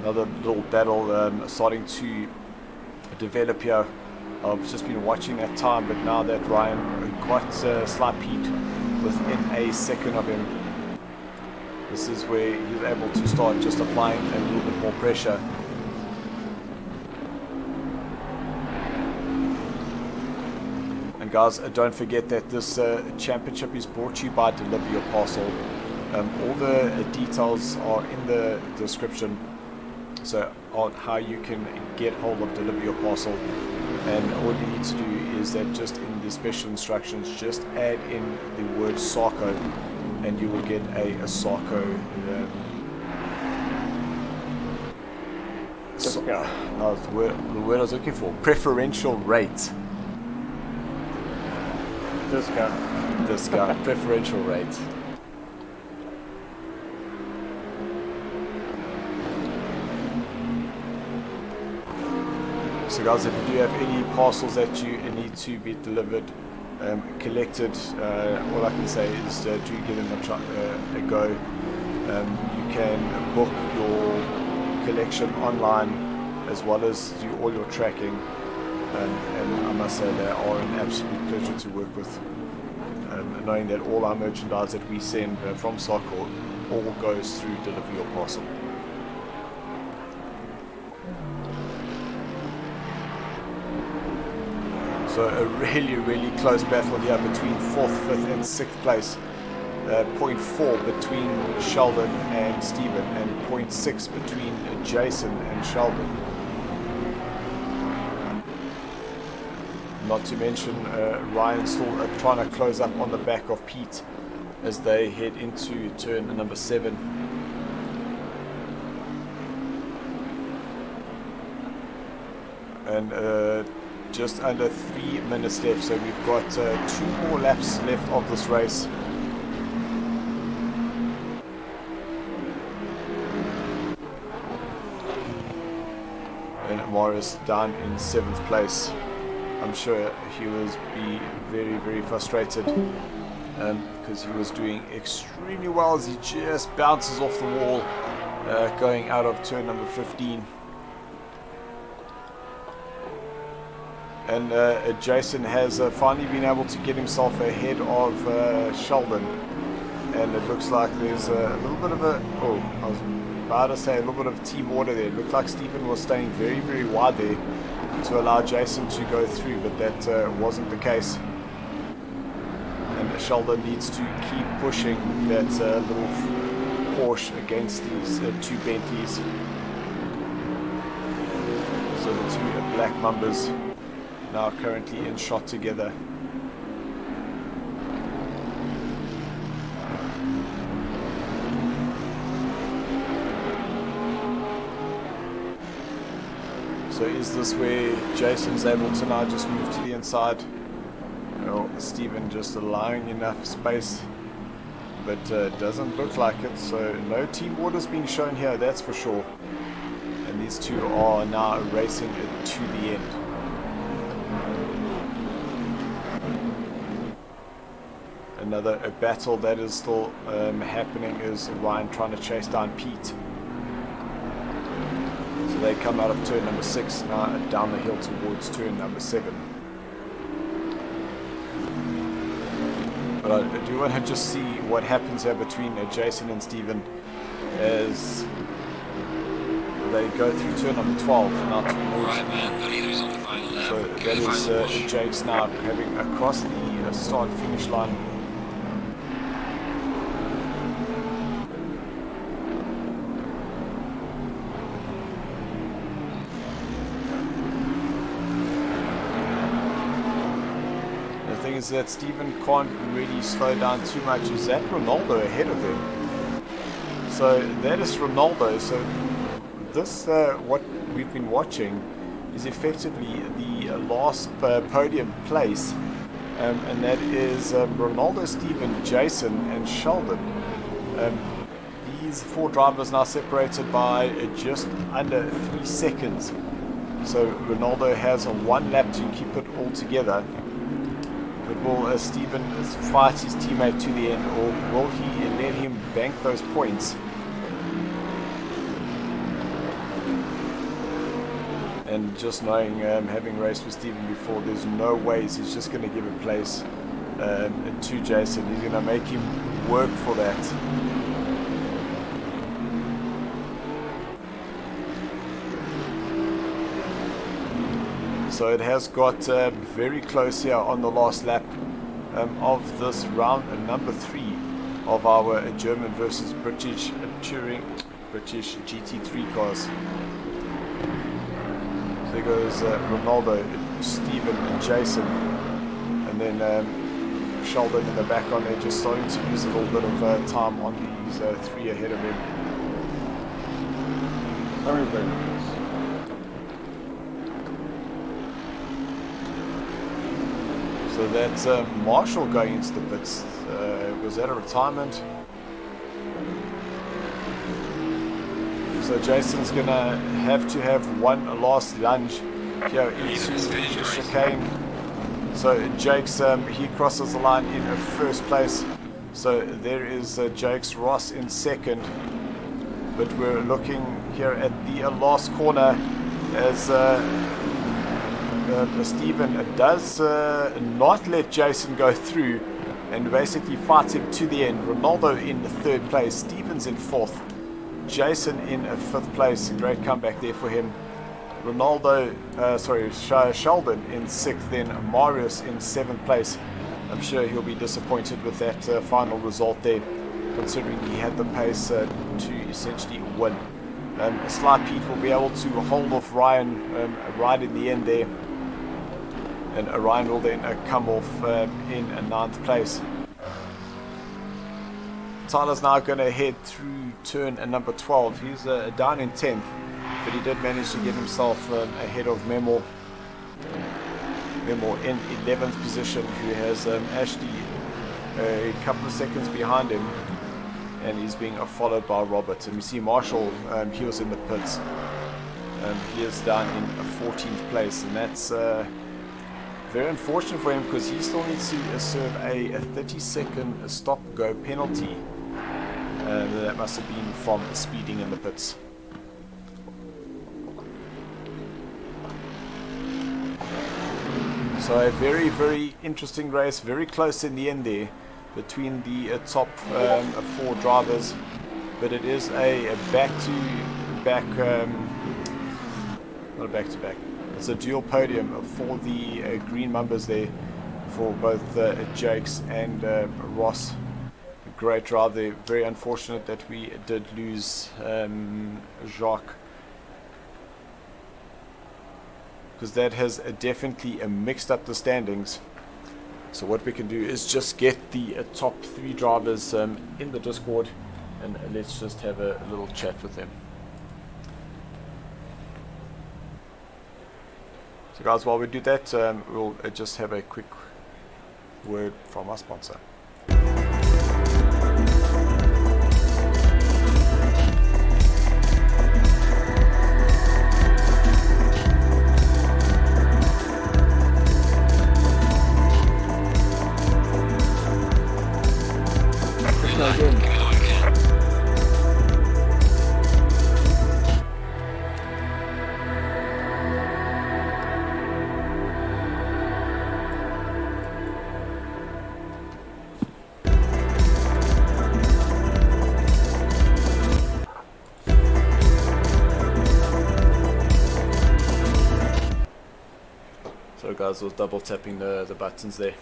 Another little battle starting to develop here. I've just been watching that time, but now that Ryan got slight peat within a second of him, this is where he's able to start just applying a little bit more pressure. And guys, don't forget that this championship is brought to you by Deliver Your Parcel. All the details are in the description, so on how you can get hold of Deliver Your Parcel. And all you need to do is that just in the special instructions, just add in the word SARCO, and you will get a SARCO no, the word I was looking for, preferential rate. Discount, preferential rate. So guys, if you do have any parcels that you need to be delivered, collected, all I can say is do give them a go. You can book your collection online as well as do all your tracking, and I must say they are an absolute pleasure to work with, knowing that all our merchandise that we send from SARCO all goes through Deliver Your Parcel. So a really close battle here between 4th, 5th and 6th place. 0.4 between Sheldon and Stephen, and 0.6 between Jason and Sheldon. Not to mention Ryan still trying to close up on the back of Pete as they head into turn number 7. And just under 3 minutes left, so we've got 2 more laps left of this race. And Morris down in 7th place. I'm sure he was very frustrated because he was doing extremely well as he just bounces off the wall going out of turn number 15. And Jason has finally been able to get himself ahead of Sheldon, and it looks like there's a little bit of a, I was about to say a little bit of team order there. It looked like Stephen was staying very wide there to allow Jason to go through, but that wasn't the case. And Sheldon needs to keep pushing that little Porsche against these 2 Bentleys. So the 2 Black Mambas now currently in shot together. So is this where Jason's able to now just move to the inside? Well, Stephen just allowing enough space, but doesn't look like it. So no team orders being shown here, that's for sure. And these 2 are now racing it to the end. Another battle that is still happening is Ryan trying to chase down Pete. So they come out of turn number 6 now down the hill towards turn number 7. But I do want to just see what happens here between Jason and Stephen as they go through turn number 12 now towards. So that is Jake's now having across the start finish line. Is that Stephen can't really slow down too much. Is that Ronaldo ahead of him? So that is Ronaldo. So this what we've been watching is effectively the last podium place and that is Ronaldo, Stephen, Jason, and Sheldon. These 4 drivers now separated by just under 3 seconds. So Ronaldo has 1 lap to keep it all together. But will Stephen fight his teammate to the end, or will he let him bank those points? And just knowing, having raced with Stephen before, there's no ways he's just going to give a place to Jason. He's going to make him work for that. So it has got very close here on the last lap of this round number 3 of our German versus British British GT3 cars. So there goes Ronaldo, Stephen and Jason, and then Sheldon in the back on there, just starting to lose a little bit of time on these 3 ahead of him. So that's Marshall going into the pits. Was that a retirement? So Jason's going to have one last lunge here into the chicane. So Jake's, he crosses the line in first place. So there is Jake's Ross in second. But we're looking here at the last corner as Stephen does not let Jason go through and basically fights him to the end. Ronaldo in third place, Stephen's in fourth, Jason in fifth place. A great comeback there for him. Sheldon in sixth, then Marius in seventh place. I'm sure he'll be disappointed with that final result there, considering he had the pace to essentially win. Sly Pete will be able to hold off Ryan right in the end there, and Ryan will then come off in ninth place. Tyler's now going to head through turn number 12. He's down in 10th, but he did manage to get himself ahead of Memo in 11th position, who has Ashley a couple of seconds behind him, and he's being followed by Robert. And we see Marshall, he was in the pits. He is down in 14th place, and that's very unfortunate for him, because he still needs to serve a 30-second stop-go penalty. That must have been from speeding in the pits. So a very, very interesting race, very close in the end there between the top 4 drivers, but it is a back-to-back, not a back-to-back, it's a dual podium for the Green Mambas there, for both Jakes and Ross. Great drive there. Very unfortunate that we did lose Jacques, because that has definitely mixed up the standings. So what we can do is just get the top 3 drivers in the Discord, and let's just have a little chat with them. So guys, while we do that, we'll just have a quick word from our sponsor. So guys, I was double tapping the buttons there.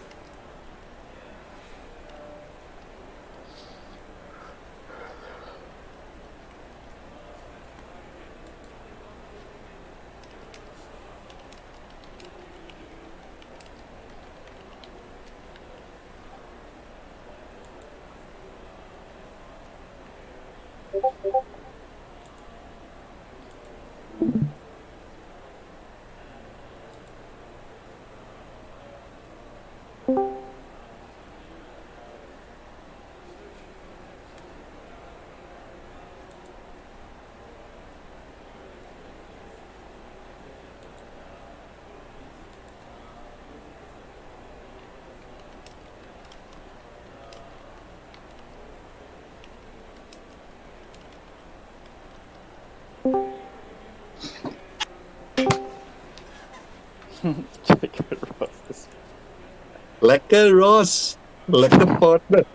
Lekker Ross. Lekker partner.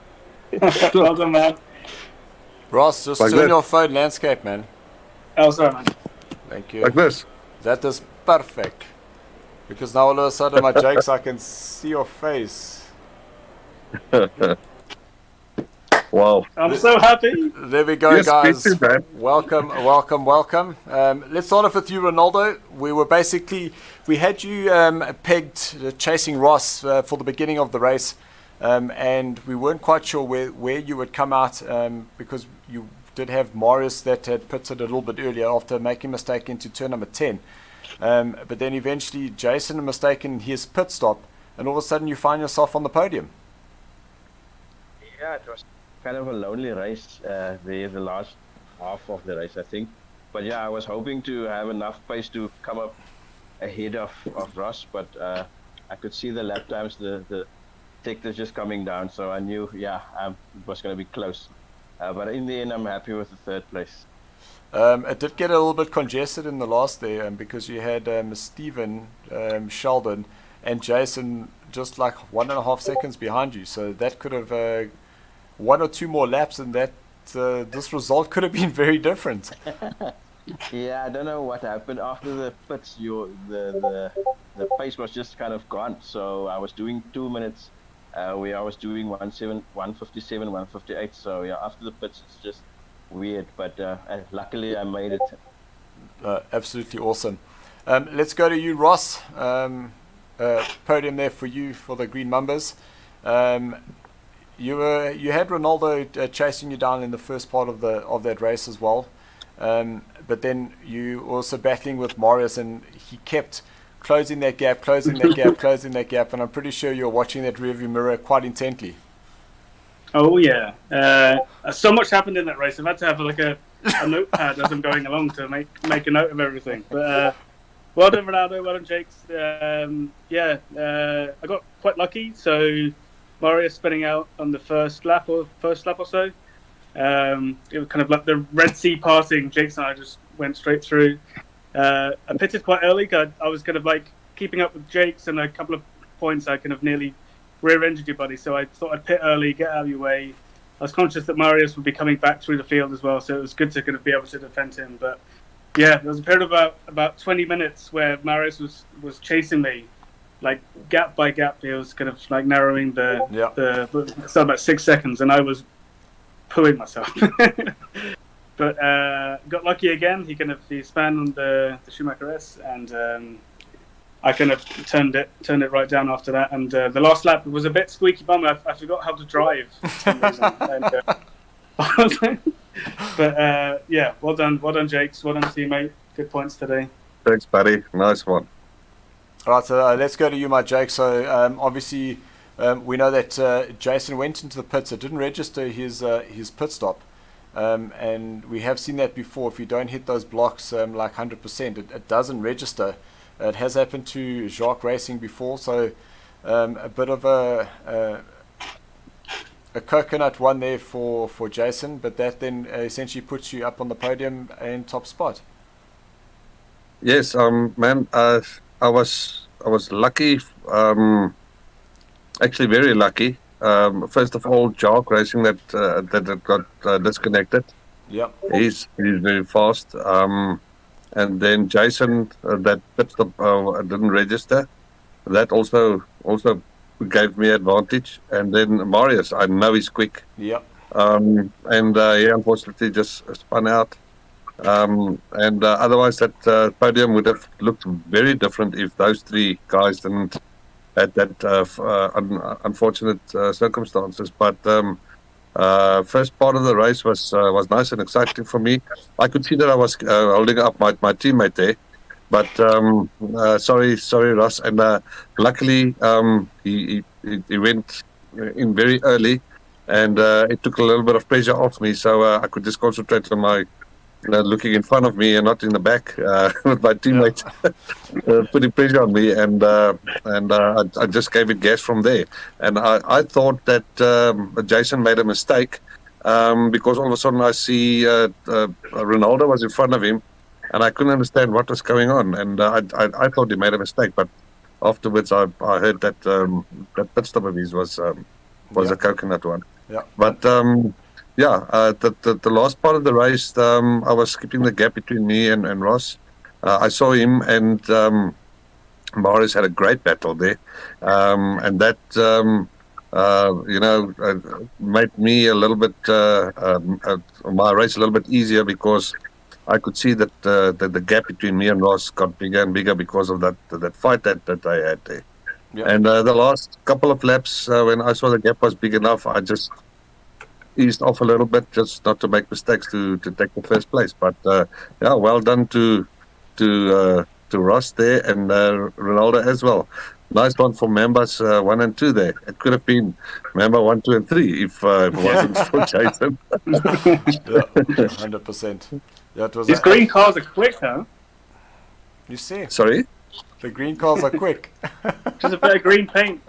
Well done, man. Ross, just Like turn that. your phone landscape, man. Oh, sorry, man. Thank you. Like this. That is perfect. Because now all of a sudden, my Jakes, I can see your face. Wow. I'm so happy. There we go, Yes, guys. me too, man. Welcome. Let's start off with you, Ronaldo. We had you pegged chasing Ross for the beginning of the race, and we weren't quite sure where you would come out because you did have Marius that had pitted a little bit earlier after making a mistake into turn number 10. But then eventually Jason mistaken his pit stop, and all of a sudden you find yourself on the podium. Yeah, it was kind of a lonely race the last half of the race, I think. But yeah, I was hoping to have enough pace to come up ahead of Ross, but I could see the lap times, the sectors just coming down, so I knew, it was going to be close. But in the end, I'm happy with the third place. It did get a little bit congested in the last there because you had Stephen, Sheldon, and Jason just like 1.5 seconds behind you. So that could have one or two more laps, and that this result could have been very different. Yeah, I don't know what happened after the pits. The pace was just kind of gone. So I was doing 2 minutes. Where I was doing 157, 158. So yeah, after the pits, it's just weird. But luckily, I made it. Absolutely awesome. Let's go to you, Ross. Podium there for you for the Green Mambas. You had Ronaldo chasing you down in the first part of that race as well, but then you also battling with Marius, and he kept closing that gap, and I'm pretty sure you're watching that rearview mirror quite intently. Oh yeah, so much happened in that race. I've had to have a notepad as I'm going along to make a note of everything. But well done, Ronaldo. Well done, Jakes. I got quite lucky. So Marius spinning out on the first lap or so. It was kind of like the Red Sea parting. Jakes and I just went straight through. I pitted quite early. I was kind of like keeping up with Jakes, and a couple of points I kind of nearly rear-ended your buddy. So I thought I'd pit early, get out of your way. I was conscious that Marius would be coming back through the field as well, so it was good to kind of be able to defend him. But yeah, there was a period of about 20 minutes where Marius was chasing me, like gap by gap. He was kind of like narrowing the so about 6 seconds, and I was pooing myself. But got lucky again. He span on the Schumacher S, and I kind of turned it right down after that. And the last lap was a bit squeaky bum. I forgot how to drive for some reason. But well done, Jakes. Well done, teammate. Good points today. Thanks, buddy. Nice one. All right, so let's go to you, my Jake. So obviously we know that Jason went into the pits. It didn't register his pit stop. And we have seen that before. If you don't hit those blocks like 100%, it doesn't register. It has happened to Jacques Racing before, so a bit of a coconut one there for Jason, but that then essentially puts you up on the podium in top spot. Yes, man. I was lucky. Actually, very lucky. First of all, Jacques Racing that got disconnected. Yep. He's very fast. And then Jason, that pit stop didn't register. That also gave me advantage. And then Marius, I know he's quick. Yep. And he unfortunately just spun out. Otherwise, that podium would have looked very different if those three guys didn't had that unfortunate circumstances. But first part of the race was nice and exciting for me. I could see that I was holding up my teammate there, but sorry, Ross. And luckily, he went in very early, and it took a little bit of pressure off me, so I could just concentrate on my looking in front of me and not in the back with my teammates putting pressure on me, and I just gave it gas from there. And I thought that Jason made a mistake because all of a sudden I see Ronaldo was in front of him, and I couldn't understand what was going on, and I thought he made a mistake, but afterwards I heard that that pit stop of his was a coconut one. Yeah. But the last part of the race, I was skipping the gap between me and Ross. I saw him and Marius had a great battle there, and that made me a little bit my race a little bit easier because I could see that the gap between me and Ross got bigger and bigger because of that fight that I had there. Yeah. And the last couple of laps, when I saw the gap was big enough, I just eased off a little bit, just not to make mistakes to take the first place. But well done to Ross there and Ronaldo as well. Nice one for Mambas 1 and 2 there. It could have been Mamba 1, 2, and 3 if it wasn't for Jason. 100%. Yeah, it was. These green cars are quick, huh? You see, Sorry? the green cars are quick. Just a bit of green paint.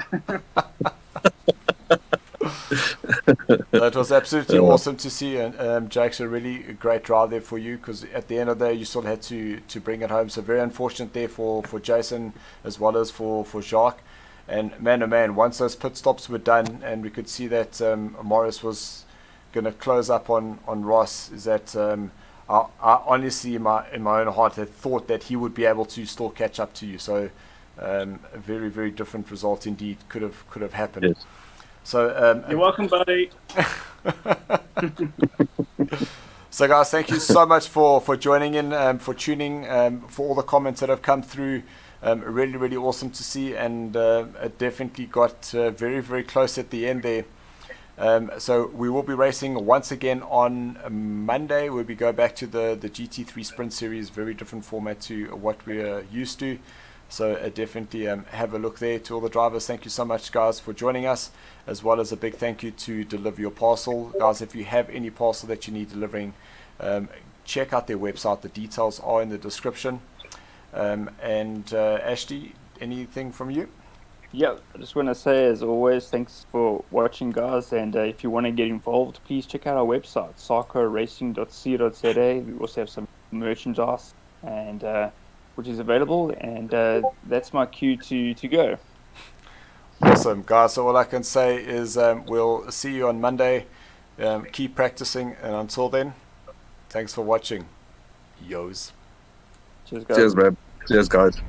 That was absolutely awesome to see, and Jake's a really great drive there for you, because at the end of the day you still had to bring it home. So very unfortunate there for Jason as well as for Jacques. And man oh man, once those pit stops were done and we could see that Morris was going to close up on Ross, is that I honestly in my own heart had thought that he would be able to still catch up to you. So a very, very different result indeed could have happened. Yes. So You're welcome, buddy. So guys, thank you so much for joining in, for tuning, for all the comments that have come through. Really, really awesome to see, and it definitely got very, very close at the end there. So we will be racing once again on Monday, where we go back to the GT3 Sprint Series, very different format to what we're used to. So definitely have a look there. To all the drivers, thank you so much, guys, for joining us, as well as a big thank you to Deliver Your Parcel. Guys, if you have any parcel that you need delivering, check out their website. The details are in the description. And Ashley, anything from you? Yeah, I just want to say, as always, thanks for watching, guys. And if you want to get involved, please check out our website, sarcoracing.co.za. We also have some merchandise and which is available, and that's my cue to go. Awesome, guys. So all I can say is we'll see you on Monday. Keep practicing, and until then, thanks for watching. Yos. Cheers, guys. Cheers, man. Cheers, guys.